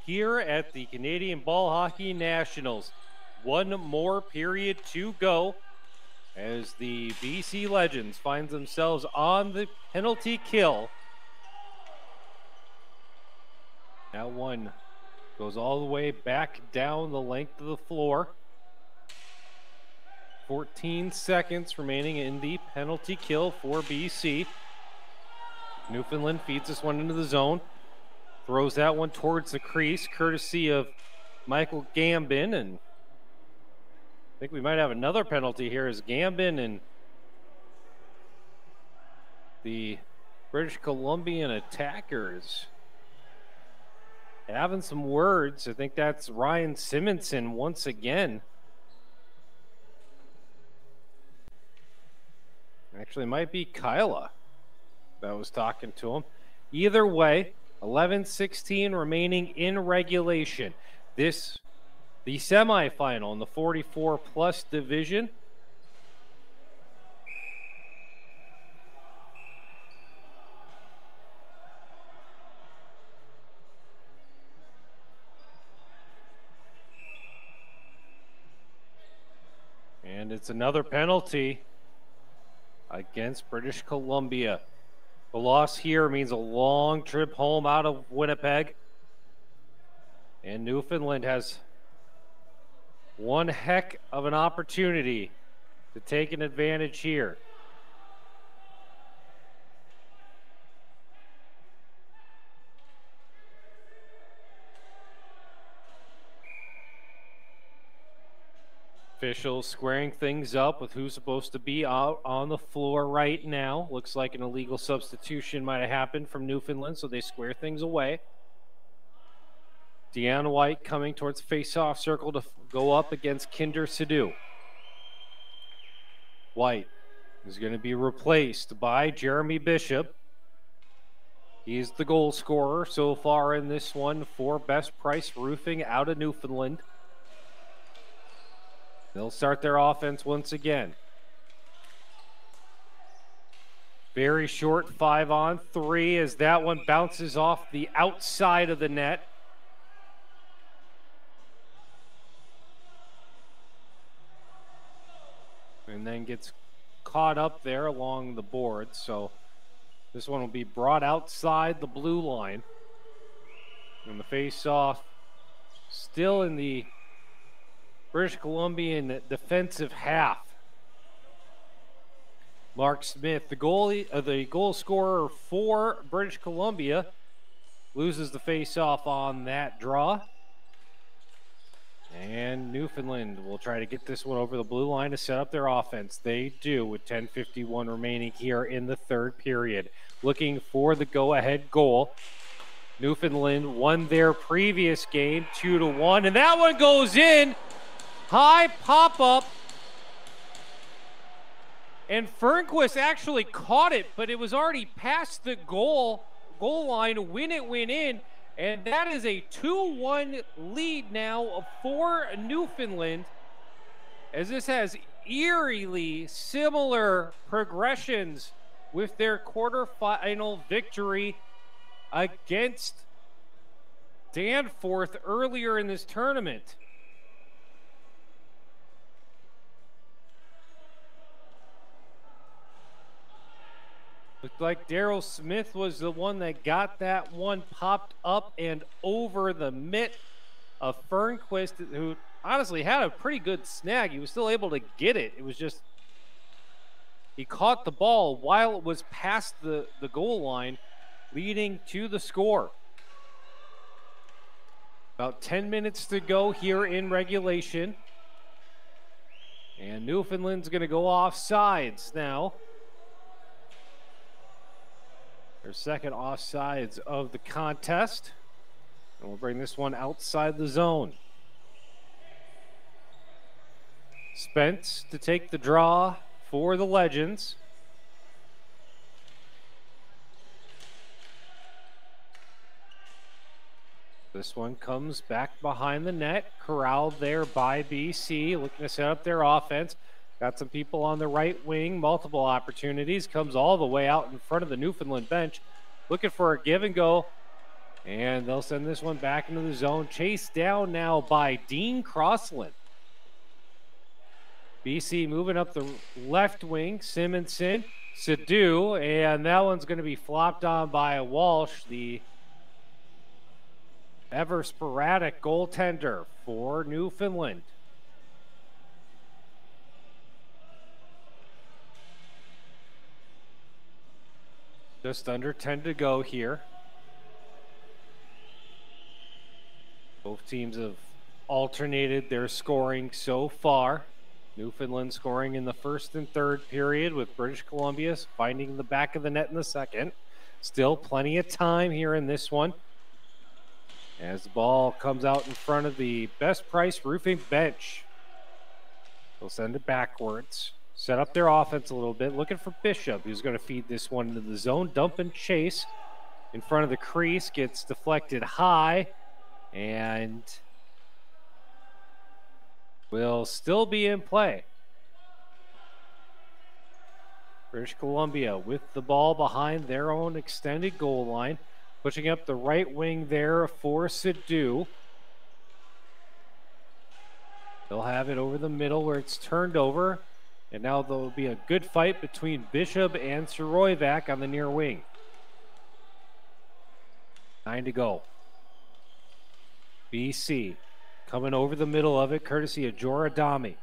here at the Canadian Ball Hockey Nationals. One more period to go as the BC Legends find themselves on the penalty kill. That one goes all the way back down the length of the floor. 14 seconds remaining in the penalty kill for BC. Newfoundland feeds this one into the zone. Throws that one towards the crease, courtesy of Michael Gambin. And I think we might have another penalty here as Gambin and the British Columbian attackers having some words. I think that's Ryan Simonson once again. Actually, it might be Kyla that was talking to him. Either way, 11-16 remaining in regulation. This the semifinal in the 44 plus division. And it's another penalty against British Columbia. The loss here means a long trip home out of Winnipeg. And Newfoundland has one heck of an opportunity to take an advantage here. Officials squaring things up with who's supposed to be out on the floor right now. Looks like an illegal substitution might have happened from Newfoundland, so they square things away. Deanna White coming towards face-off circle to go up against Kinder Sidhu. White is going to be replaced by Jeremy Bishop. He's the goal scorer so far in this one for Best Price Roofing out of Newfoundland. They'll start their offense once again. Very short 5-on-3 as that one bounces off the outside of the net. And then gets caught up there along the board. So this one will be brought outside the blue line. And the face-off still in the British Columbian defensive half. Mark Smith, the goal scorer for British Columbia, loses the face-off on that draw. And Newfoundland will try to get this one over the blue line to set up their offense. They do with 10:51 remaining here in the third period. Looking for the go-ahead goal. Newfoundland won their previous game 2-1, and that one goes in. High pop-up. And Fernquist actually caught it, but it was already past the goal line when it went in. And that is a 2-1 lead now for Newfoundland, as this has eerily similar progressions with their quarterfinal victory against Danforth earlier in this tournament. Looked like Daryl Smith was the one that got that one popped up and over the mitt of Fernquist, who honestly had a pretty good snag. He was still able to get it. It was just, he caught the ball while it was past the goal line, leading to the score. About 10 minutes to go here in regulation. And Newfoundland's going to go off sides now. Their second offsides of the contest. And we'll bring this one outside the zone. Spence to take the draw for the Legends. This one comes back behind the net, corralled there by BC, looking to set up their offense. Got some people on the right wing, multiple opportunities, comes all the way out in front of the Newfoundland bench, looking for a give and go. And they'll send this one back into the zone, chased down now by Dean Crossland. BC moving up the left wing, Simonson, Sidhu, and that one's going to be flopped on by Walsh, the ever sporadic goaltender for Newfoundland. Just under 10 to go here. Both teams have alternated their scoring so far. Newfoundland scoring in the first and third period, with British Columbia finding the back of the net in the second. Still plenty of time here in this one, as the ball comes out in front of the Best Price Roofing bench. They'll send it backwards, set up their offense a little bit, looking for Bishop, who's going to feed this one into the zone. Dump and chase in front of the crease, gets deflected high, and will still be in play. British Columbia with the ball behind their own extended goal line, pushing up the right wing there for Sadu. They'll have it over the middle where it's turned over, and now there'll be a good fight between Bishop and Soroyvac on the near wing. 9 to go. BC coming over the middle of it, courtesy of Joradami.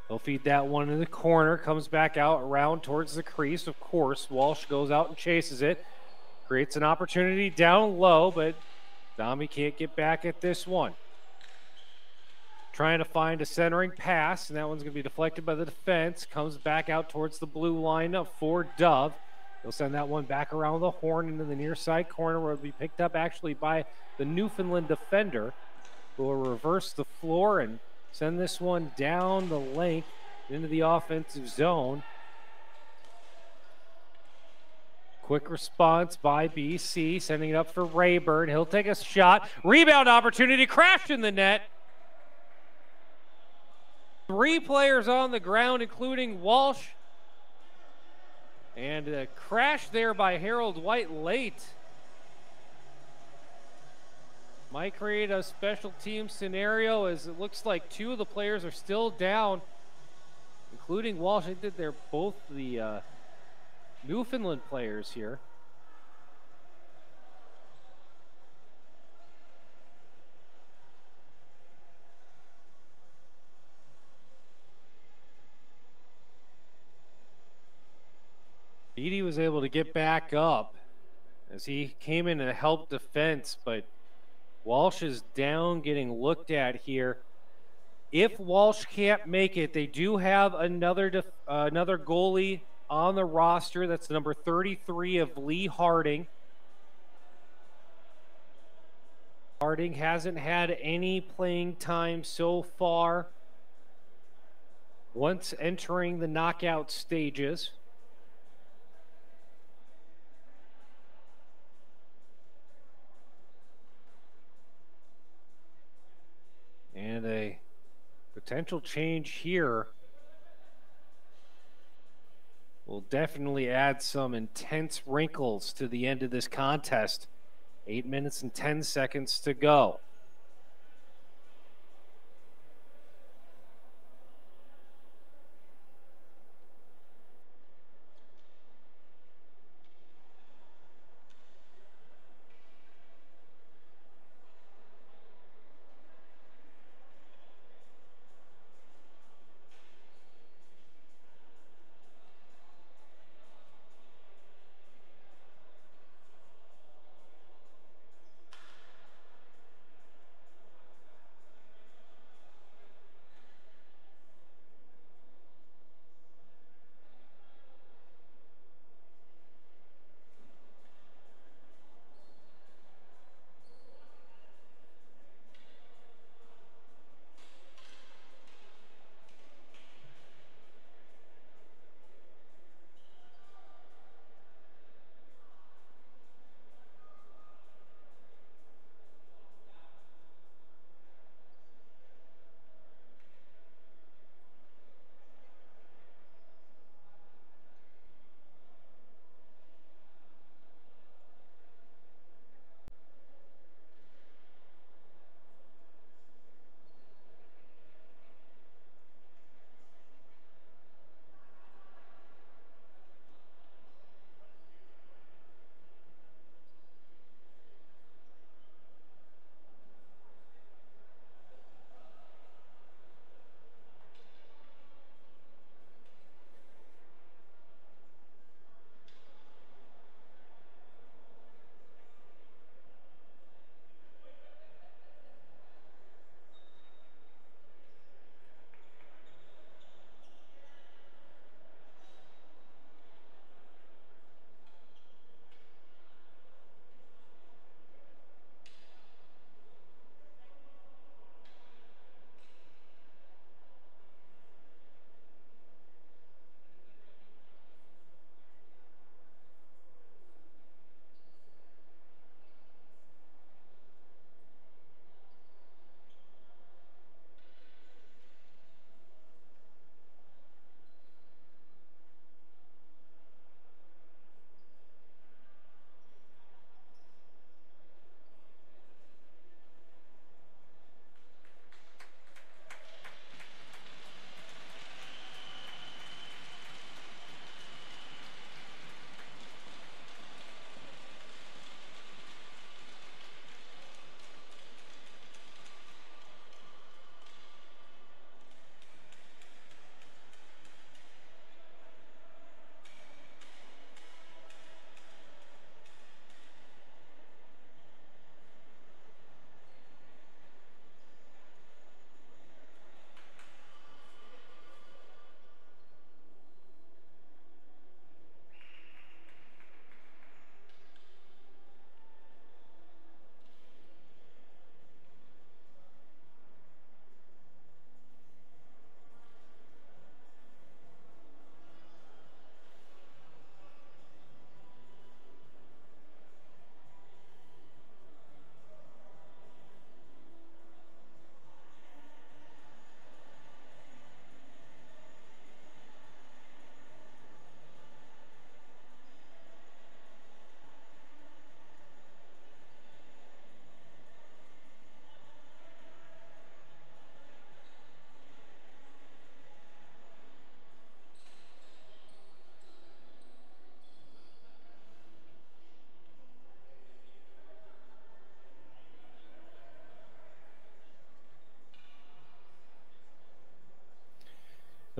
They'll feed that one in the corner, comes back out around towards the crease. Of course, Walsh goes out and chases it. Creates an opportunity down low, but Dami can't get back at this one. Trying to find a centering pass, and that one's going to be deflected by the defense. Comes back out towards the blue line for Dove. They'll send that one back around the horn into the near side corner where it'll be picked up actually by the Newfoundland defender, who will reverse the floor and send this one down the length into the offensive zone. Quick response by BC, sending it up for Rayburn. He'll take a shot. Rebound opportunity, crashed in the net. 3 players on the ground, including Walsh. And a crash there by Harold White late. Might create a special team scenario as it looks like 2 of the players are still down, including Walsh. I think they're both the Newfoundland players here. Beatty was able to get back up as he came in and helped defense, but Walsh is down, getting looked at here. If Walsh can't make it, they do have another goalie on the roster. That's number 33 of Lee Harding. Harding hasn't had any playing time so far once entering the knockout stages. And a potential change here will definitely add some intense wrinkles to the end of this contest. 8 minutes and 10 seconds to go.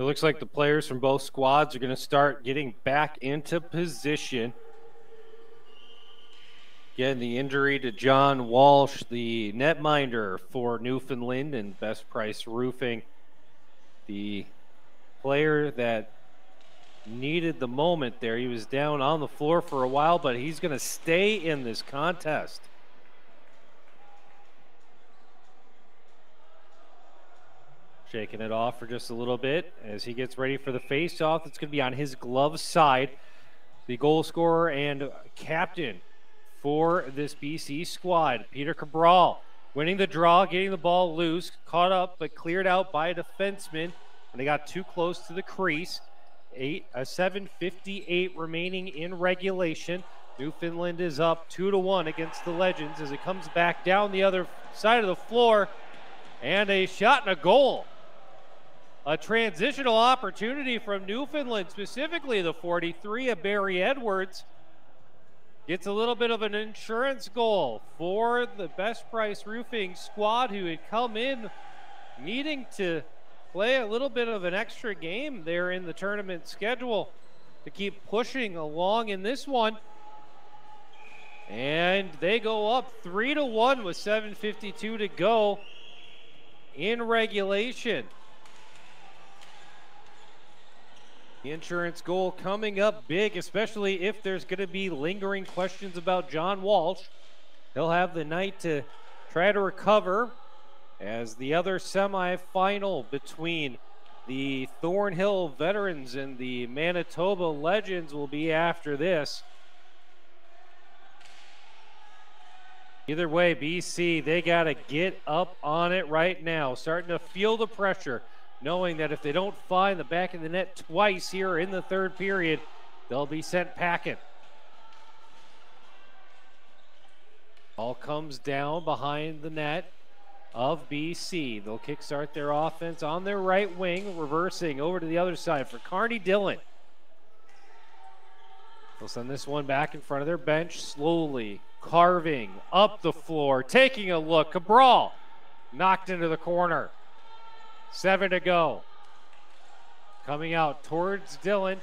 It looks like the players from both squads are going to start getting back into position. Again, the injury to John Walsh, the netminder for Newfoundland and Best Price Roofing. The player that needed the moment there. He was down on the floor for a while, but he's going to stay in this contest. Shaking it off for just a little bit as he gets ready for the face-off. It's going to be on his glove side. The goal scorer and captain for this BC squad, Peter Cabral, winning the draw, getting the ball loose, caught up but cleared out by a defenseman, and they got too close to the crease. 7:58 remaining in regulation. Newfoundland is up 2-1 against the Legends as it comes back down the other side of the floor, and a shot and a goal. A transitional opportunity from Newfoundland, specifically the 43 of Barry Edwards. Gets a little bit of an insurance goal for the Best Price Roofing squad, who had come in needing to play a little bit of an extra game there in the tournament schedule to keep pushing along in this one. And they go up 3-1 with 7:52 to go in regulation. The insurance goal coming up big, especially if there's going to be lingering questions about John Walsh. He'll have the night to try to recover, as the other semifinal between the Thornhill Veterans and the Manitoba Legends will be after this. Either way, BC, they got to get up on it right now, starting to feel the pressure, knowing that if they don't find the back of the net twice here in the third period, they'll be sent packing. All comes down behind the net of BC. They'll kickstart their offense on their right wing, reversing over to the other side for Carney Dillon. They'll send this one back in front of their bench, slowly carving up the floor, taking a look. Cabral knocked into the corner. 7 to go. Coming out towards Dillon.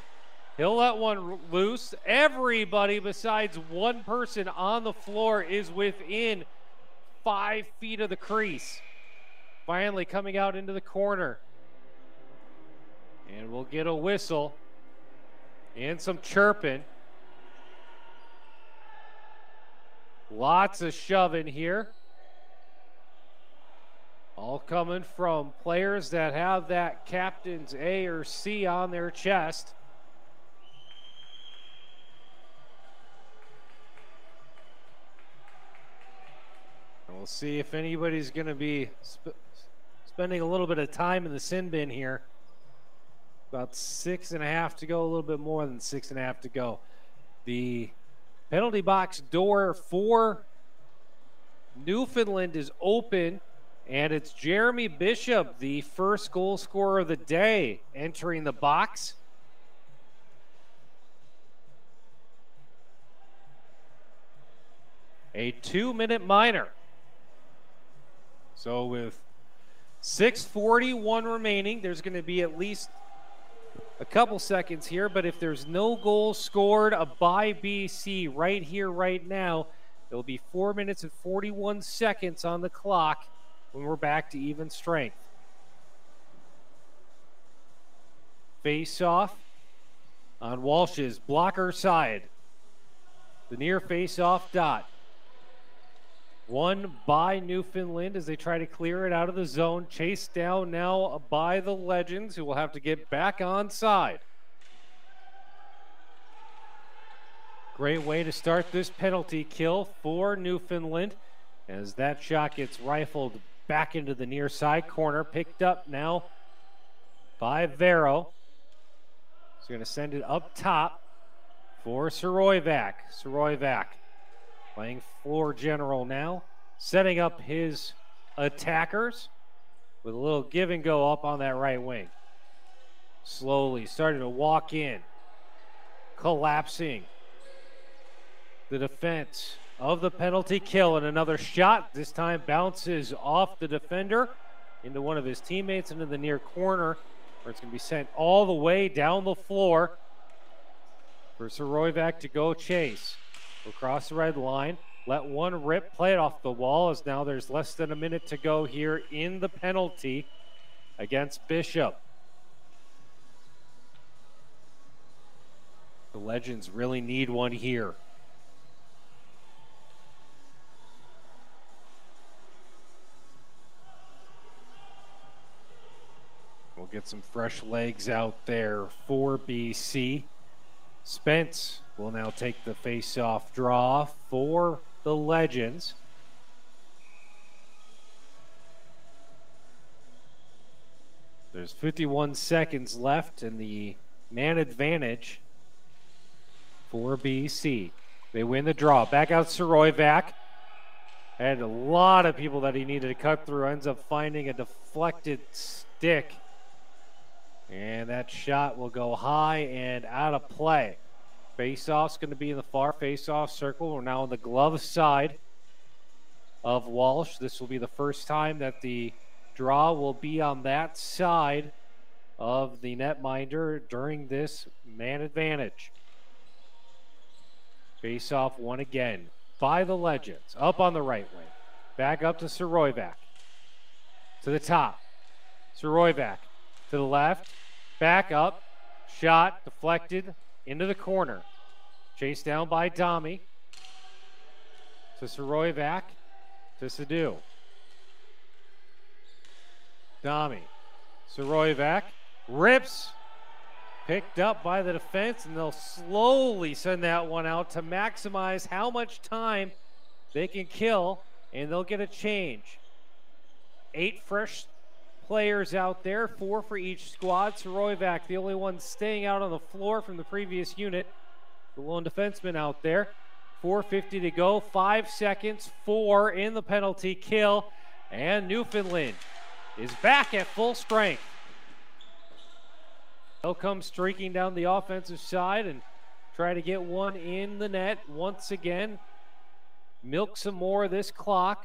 He'll let one loose. Everybody besides one person on the floor is within 5 feet of the crease. Finally coming out into the corner. And we'll get a whistle and some chirping. Lots of shoving here. All coming from players that have that captain's A or C on their chest. And we'll see if anybody's going to be spending a little bit of time in the sin bin here. About 6.5 to go, a little bit more than 6.5 to go. The penalty box door for Newfoundland is open. And it's Jeremy Bishop, the first goal scorer of the day, entering the box. A 2-minute minor. So with 6:41 remaining, there's going to be at least a couple seconds here. But if there's no goal scored by BC right here, right now, it'll be 4 minutes and 41 seconds on the clock when we're back to even strength. Face off on Walsh's blocker side. The near face off dot. Won by Newfoundland as they try to clear it out of the zone. Chased down now by the Legends, who will have to get back onside. Great way to start this penalty kill for Newfoundland as that shot gets rifled back into the near side corner. Picked up now by Vero. He's going to send it up top for Soroyvac. Soroyvac playing floor general now, setting up his attackers with a little give and go up on that right wing. Slowly starting to walk in, collapsing the defense of the penalty kill, and another shot. This time bounces off the defender into one of his teammates into the near corner where it's going to be sent all the way down the floor for Soroyvac to go chase. We'll cross the red line, let one rip, play it off the wall, as now there's less than a minute to go here in the penalty against Bishop. The Legends really need one here. We'll get some fresh legs out there for BC. Spence will now take the face-off draw for the Legends. There's 51 seconds left in the man advantage for BC. They win the draw. Back out Soroyvac. Had a lot of people that he needed to cut through. Ends up finding a deflected stick. And that shot will go high and out of play. Face-off's going to be in the far face-off circle. We're now on the glove side of Walsh. This will be the first time that the draw will be on that side of the netminder during this man advantage. Face-off won again by the Legends. Up on the right wing. Back up to Soroyvac. To the top. Soroyvac to the left. Back up. Shot deflected into the corner. Chased down by Dami. To Soroyvac. To Sadu. Dami. Soroyvac. Rips. Picked up by the defense, and they'll slowly send that one out to maximize how much time they can kill, and they'll get a change. 8 fresh players out there, 4 for each squad. Soroyvac, the only one staying out on the floor from the previous unit. The lone defenseman out there. 4:50 to go, 5 seconds, 4 in the penalty kill, and Newfoundland is back at full strength. They'll come streaking down the offensive side and try to get one in the net once again. Milk some more of this clock.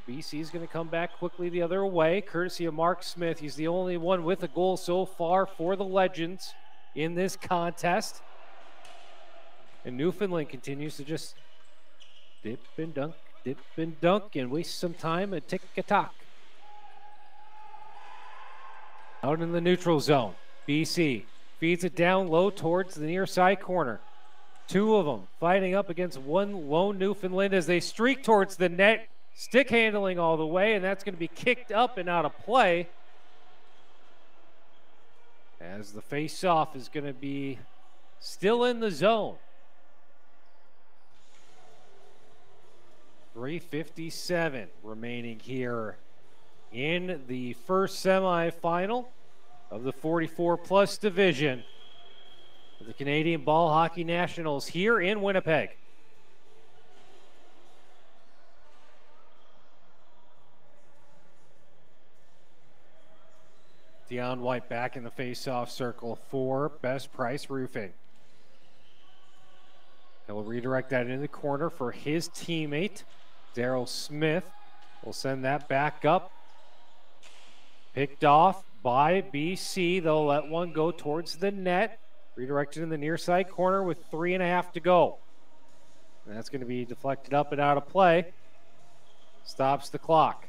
BC is going to come back quickly the other way, courtesy of Mark Smith. He's the only one with a goal so far for the Legends in this contest. And Newfoundland continues to just dip and dunk, and waste some time and tick-a-tock. Out in the neutral zone. BC feeds it down low towards the near side corner. 2 of them fighting up against one lone Newfoundland as they streak towards the net. Stick handling all the way, and that's going to be kicked up and out of play. As the face-off is going to be still in the zone. 3:57 remaining here in the first semifinal of the 44-plus division of the Canadian Ball Hockey Nationals here in Winnipeg. Dion White back in the face-off circle for Best Price Roofing. He'll redirect that into the corner for his teammate, Daryl Smith. Will send that back up. Picked off by BC. They'll let one go towards the net. Redirected in the near side corner with 3.5 to go. And that's going to be deflected up and out of play. Stops the clock.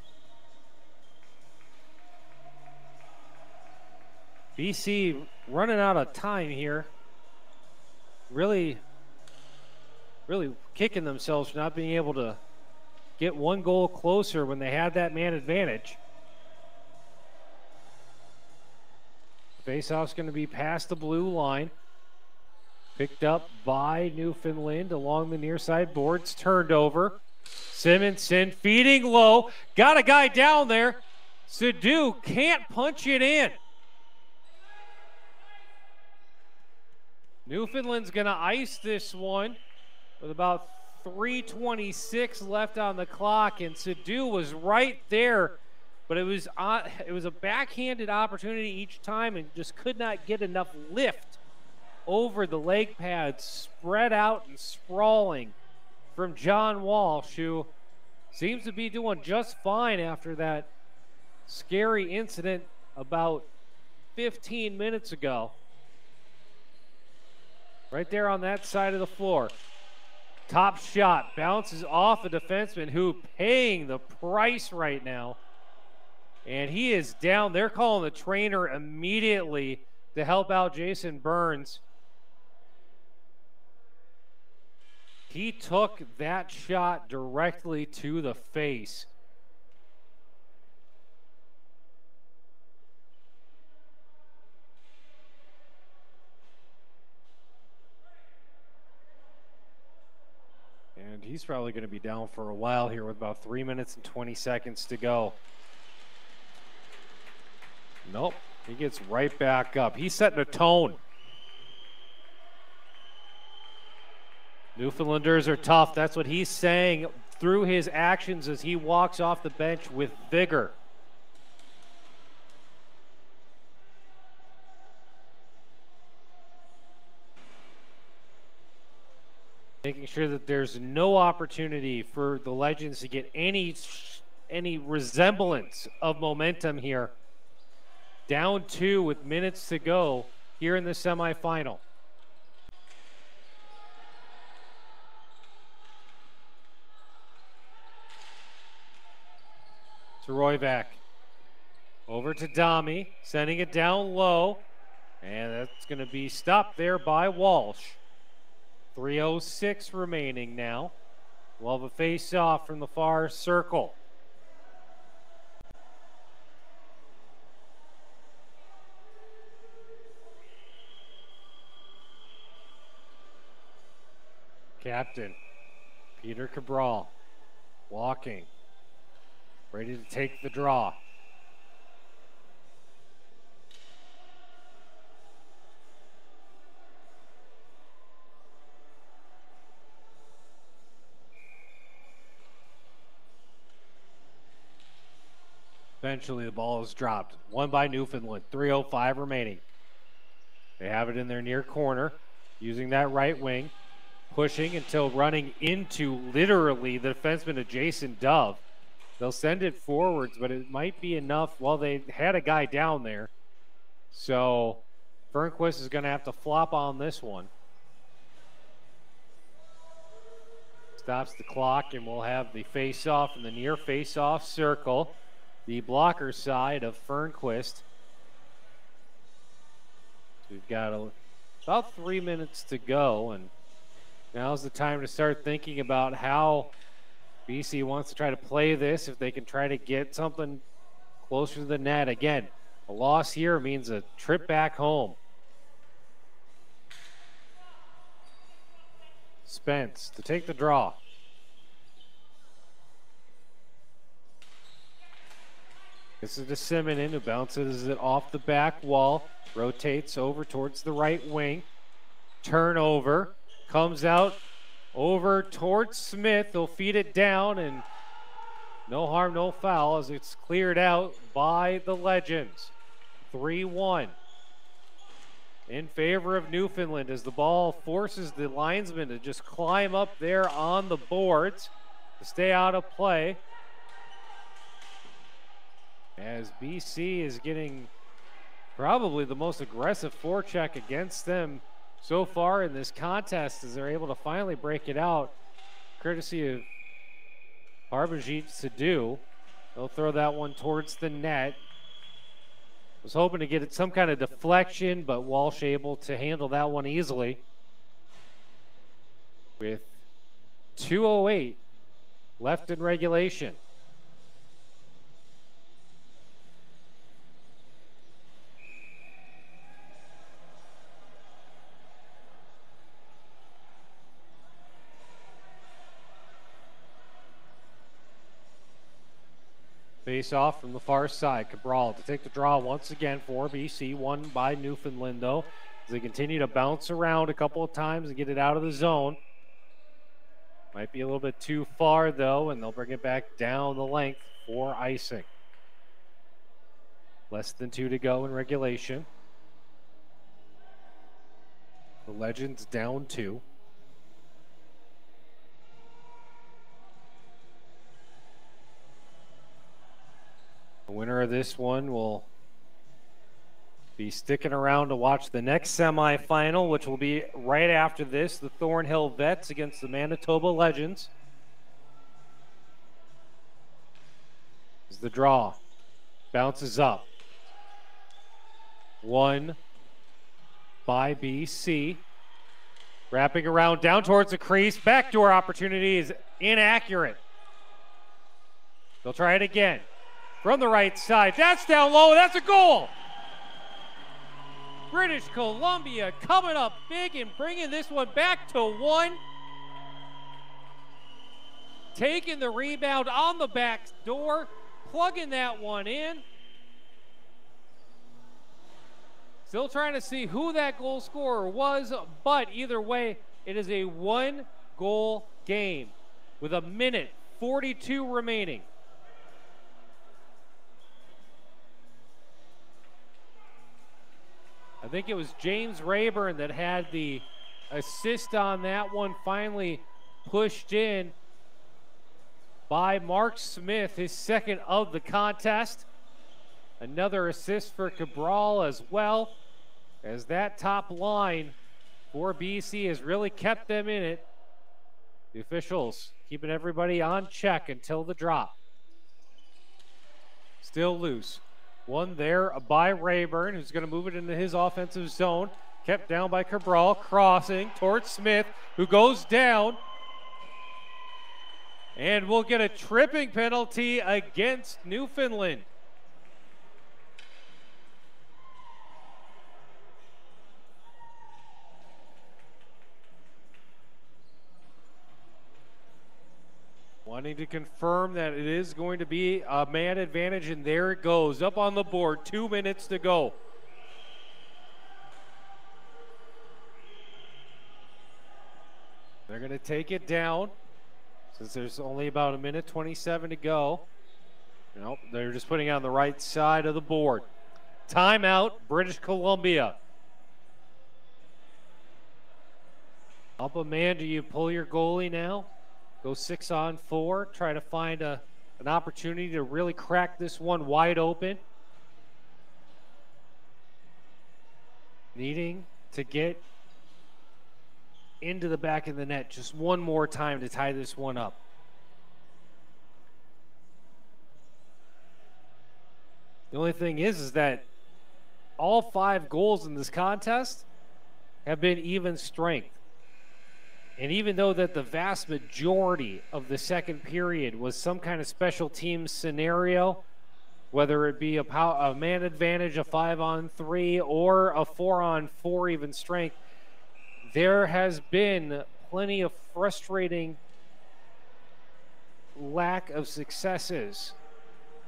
BC running out of time here. Really kicking themselves for not being able to get one goal closer when they had that man advantage. Faceoff's going to be past the blue line. Picked up by Newfoundland along the near side boards. Turned over. Simonson feeding low. Got a guy down there. Sadu can't punch it in. Newfoundland's going to ice this one with about 3:26 left on the clock, and Sadu was right there, but it was a backhanded opportunity each time and just could not get enough lift over the leg pads, spread out and sprawling from John Walsh, who seems to be doing just fine after that scary incident about 15 minutes ago. Right there on that side of the floor. Top shot, bounces off a defenseman who paying the price right now. And he is down. They're calling the trainer immediately to help out Jason Burns. He took that shot directly to the face. And he's probably going to be down for a while here with about 3 minutes and 20 seconds to go. Nope, he gets right back up. He's setting a tone. Newfoundlanders are tough. That's what he's saying through his actions as he walks off the bench with vigor. Making sure that there's no opportunity for the Legends to get any resemblance of momentum here. Down 2 with minutes to go here in the semifinal. To Royvac. Over to Dami, sending it down low. And that's going to be stopped there by Walsh. 3:06 remaining now. We'll have a face-off from the far circle. Captain Peter Cabral walking, ready to take the draw. Eventually the ball is dropped. One by Newfoundland, 3:05 remaining. They have it in their near corner, using that right wing, pushing until running into literally the defenseman of Jason Dove. They'll send it forwards, but it might be enough. Well, they had a guy down there. So Fernquist is going to have to flop on this one. Stops the clock, and we'll have the face-off in the near face-off circle. The blocker side of Fernquist. We've got about 3 minutes to go, and now's the time to start thinking about how BC wants to try to play this, if they can try to get something closer to the net. Again, a loss here means a trip back home. Spence to take the draw. This is to Simonin, who bounces it off the back wall, rotates over towards the right wing. Turnover, comes out over towards Smith. He'll feed it down, and no harm, no foul as it's cleared out by the Legends. 3-1 in favor of Newfoundland as the ball forces the linesman to just climb up there on the boards to stay out of play. As BC is getting probably the most aggressive forecheck against them so far in this contest, as they're able to finally break it out, courtesy of Harbajit Sadu. They'll throw that one towards the net. Was hoping to get it some kind of deflection, but Walsh able to handle that one easily. With 2:08 left in regulation. Face off from the far side. Cabral to take the draw once again for BC. One by Newfoundland, though, as they continue to bounce around a couple of times and get it out of the zone. Might be a little bit too far, though, and they'll bring it back down the length for icing. Less than 2 to go in regulation. The Legends down 2. The winner of this one will Be sticking around to watch the next semifinal, which will be right after this, the Thornhill Vets against the Manitoba Legends. As the draw bounces up. One by BC. Wrapping around down towards the crease. Backdoor opportunity is inaccurate. They'll try it again. From the right side. That's down low. That's a goal. British Columbia coming up big and bringing this one back to 1. Taking the rebound on the back door. Plugging that one in. Still trying to see who that goal scorer was, but either way, it is a 1-goal game with 1:42 remaining. I think it was James Rayburn that had the assist on that one, finally pushed in by Mark Smith, his second of the contest. Another assist for Cabral as well, as that top line for BC has really kept them in it. The officials keeping everybody on check until the drop. Still loose. One there by Rayburn, who's going to move it into his offensive zone. Kept down by Cabral, crossing towards Smith, who goes down. And we'll get a tripping penalty against Newfoundland. Wanting to confirm that it is going to be a man advantage, and there it goes. Up on the board, 2 minutes to go. They're going to take it down since there's only about 1:27 to go. Nope, they're just putting it on the right side of the board. Timeout, British Columbia. Up a man, do you pull your goalie now? Go 6-on-4, try to find an opportunity to really crack this one wide open. Needing to get into the back of the net just one more time to tie this one up. The only thing is that all 5 goals in this contest have been even strength. And even though that the vast majority of the second period was some kind of special teams scenario, whether it be a man advantage, a 5-on-3, or a 4-on-4 even strength, there has been plenty of frustrating lack of successes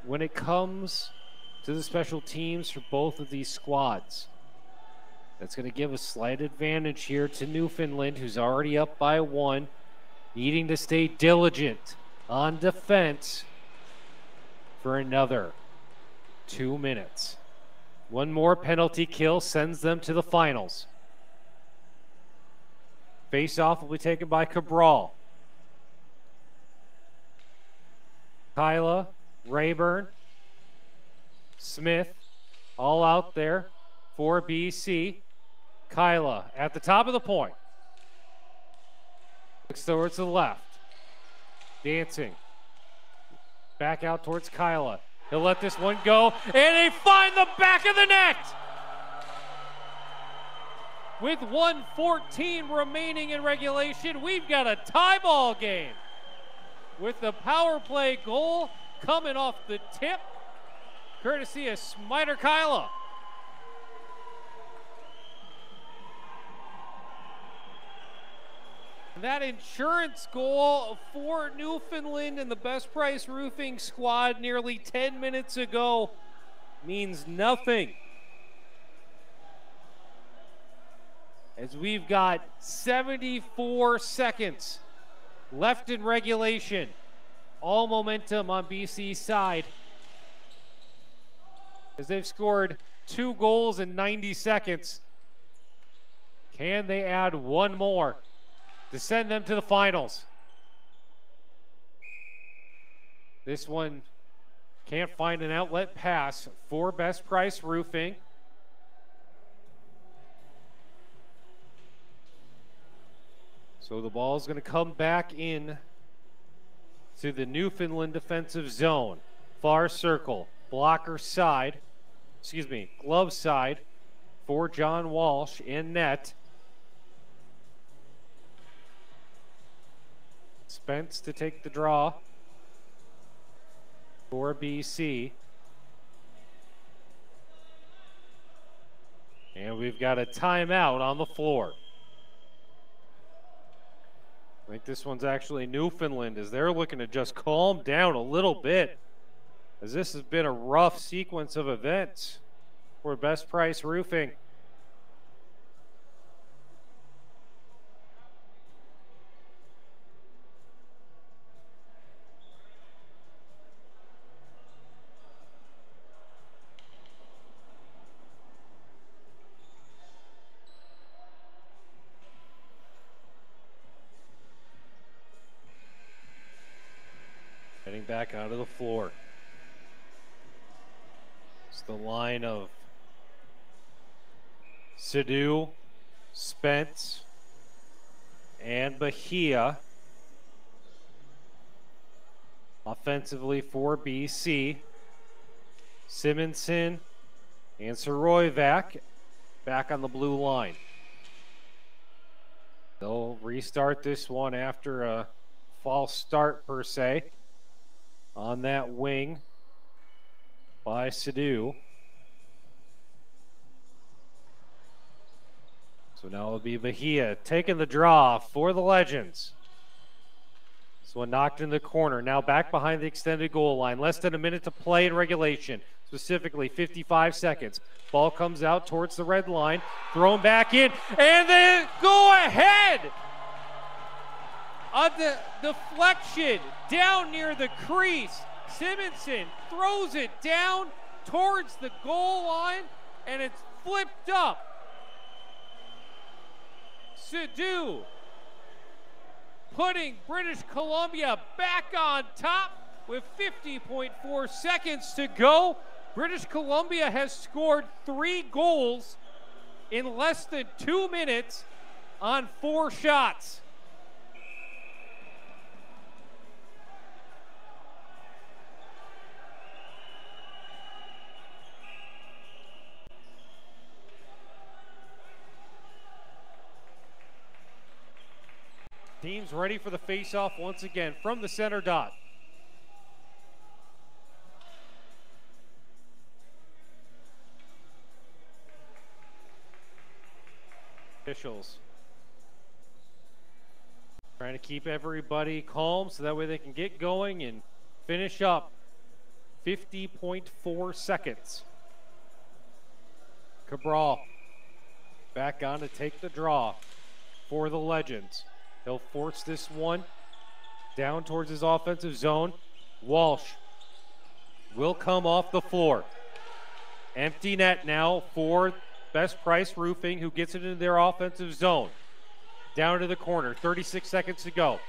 when it comes to the special teams for both of these squads. That's going to give a slight advantage here to Newfoundland, who's already up by 1, needing to stay diligent on defense for another 2 minutes. One more penalty kill sends them to the finals. Face-off will be taken by Cabral. Kyla, Rayburn, Smith, all out there for BC. Kyla at the top of the point. Looks towards the left. Dancing. Back out towards Kyla. He'll let this one go, and they find the back of the net! With 1:14 remaining in regulation, we've got a tie ball game. With the power play goal coming off the tip, courtesy of Smiter Kyla. That insurance goal for Newfoundland and the Best Price Roofing squad nearly 10 minutes ago means nothing. As we've got 74 seconds left in regulation. All momentum on BC's side, as they've scored 2 goals in 90 seconds. Can they add one more to send them to the finals? This one can't find an outlet pass for Best Price Roofing. So the ball is going to come back in to the Newfoundland defensive zone. Far circle, blocker side, glove side for John Walsh in net. Spence to take the draw for BC. And we've got a timeout on the floor. I think this one's actually Newfoundland as they're looking to just calm down a little bit, as this has been a rough sequence of events for Best Price Roofing. Heading back onto the floor. It's the line of Sadu, Spence, and Bahia. Offensively for BC, Simonson and Soroyvac back on the blue line. They'll restart this one after a false start per se on that wing by Sadu. So now it'll be Bahia taking the draw for the Legends. This one knocked in the corner. Now back behind the extended goal line. Less than a minute to play in regulation. Specifically 55 seconds. Ball comes out towards the red line. Thrown back in. And then go ahead! On the deflection down near the crease. Simonson throws it down towards the goal line, and it's flipped up. Sadu putting British Columbia back on top with 50.4 seconds to go. British Columbia has scored 3 goals in less than 2 minutes on 4 shots. Team's ready for the face-off once again from the center dot. Officials trying to keep everybody calm so that way they can get going and finish up. 50.4 seconds. Cabral back on to take the draw for the Legends. He'll force this one down towards his offensive zone. Walsh will come off the floor. Empty net now for Best Price Roofing, who gets it into their offensive zone. Down to the corner, 36 seconds to go.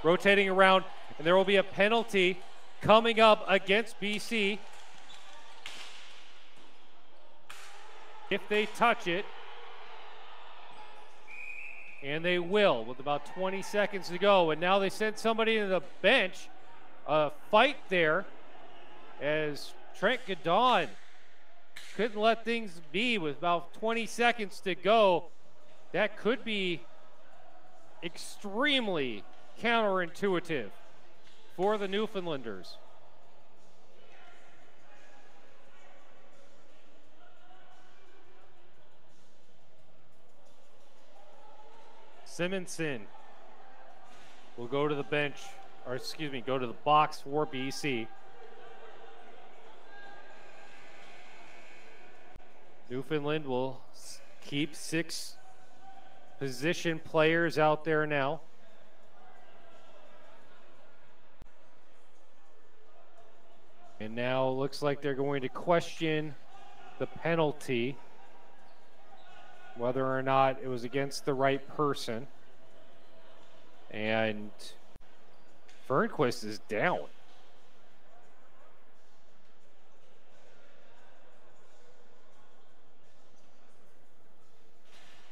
Rotating around, and there will be a penalty coming up against BC. If they touch it, and they will with about 20 seconds to go. And now they sent somebody to the bench. A fight there as Trent Godon couldn't let things be with about 20 seconds to go. That could be extremely counterintuitive for the Newfoundlanders. Simonson will go to the bench, or excuse me, go to the box for BC. Newfoundland will keep 6 position players out there now. And now it looks like they're going to question the penalty, whether or not it was against the right person. And Fernquist is down.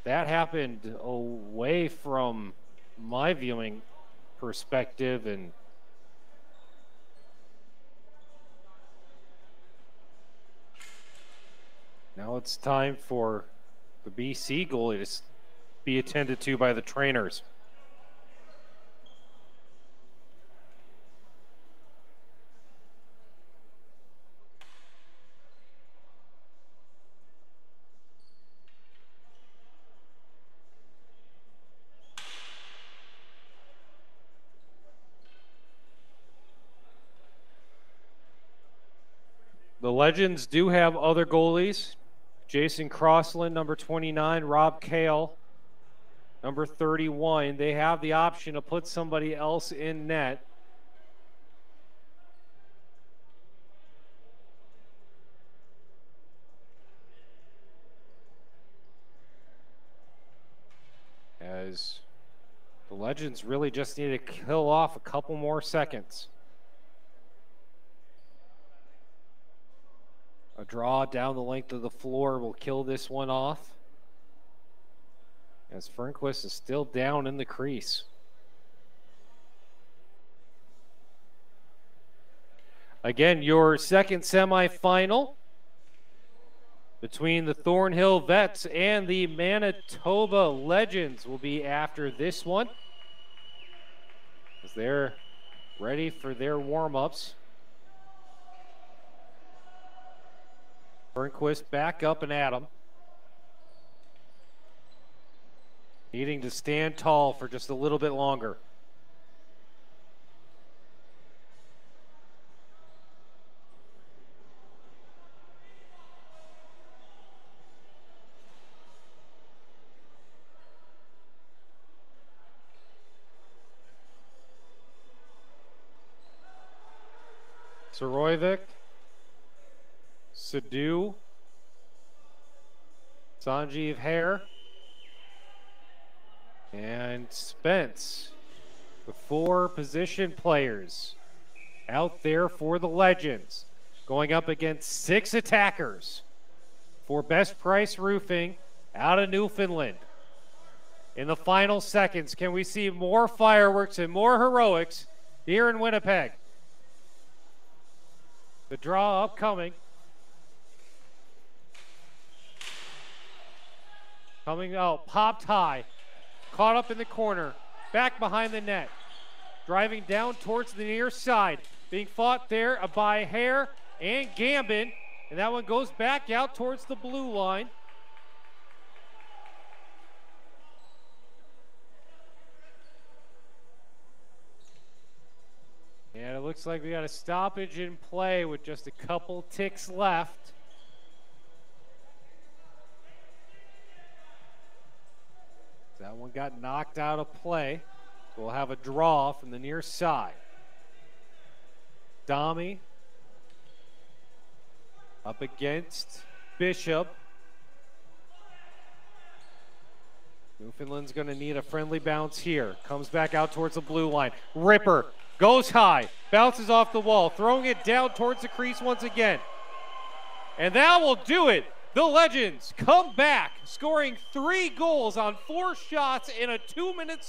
That happened away from my viewing perspective, and now it's time for the BC goalie to be attended to by the trainers. The Legends do have other goalies. Jason Crossland, number 29, Rob Kale, number 31. They have the option to put somebody else in net. As the Legends really just need to kill off a couple more seconds. A draw down the length of the floor will kill this one off, as Fernquist is still down in the crease. Again, your second semifinal between the Thornhill Vets and the Manitoba Legends will be after this one, as they're ready for their warm-ups. Fernquist back up and at him. Needing to stand tall for just a little bit longer. Soroyvik, Sadu, Sanjeev Hare, and Spence. The 4 position players out there for the Legends, going up against 6 attackers for Best Price Roofing out of Newfoundland. In the final seconds, can we see more fireworks and more heroics here in Winnipeg? The draw upcoming. Coming out, popped high, caught up in the corner, back behind the net, driving down towards the near side, being fought there by Hare and Gambin, and that one goes back out towards the blue line. And it looks like we got a stoppage in play with just a couple ticks left. That one got knocked out of play. So we'll have a draw from the near side. Domi up against Bishop. Newfoundland's going to need a friendly bounce here. Comes back out towards the blue line. Ripper goes high, bounces off the wall, throwing it down towards the crease once again. And that will do it. The Legends come back, scoring 3 goals on 4 shots in a 2-minute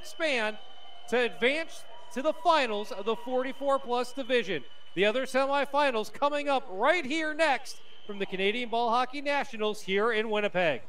span to advance to the finals of the 44-plus division. The other semifinals coming up right here next from the Canadian Ball Hockey Nationals here in Winnipeg.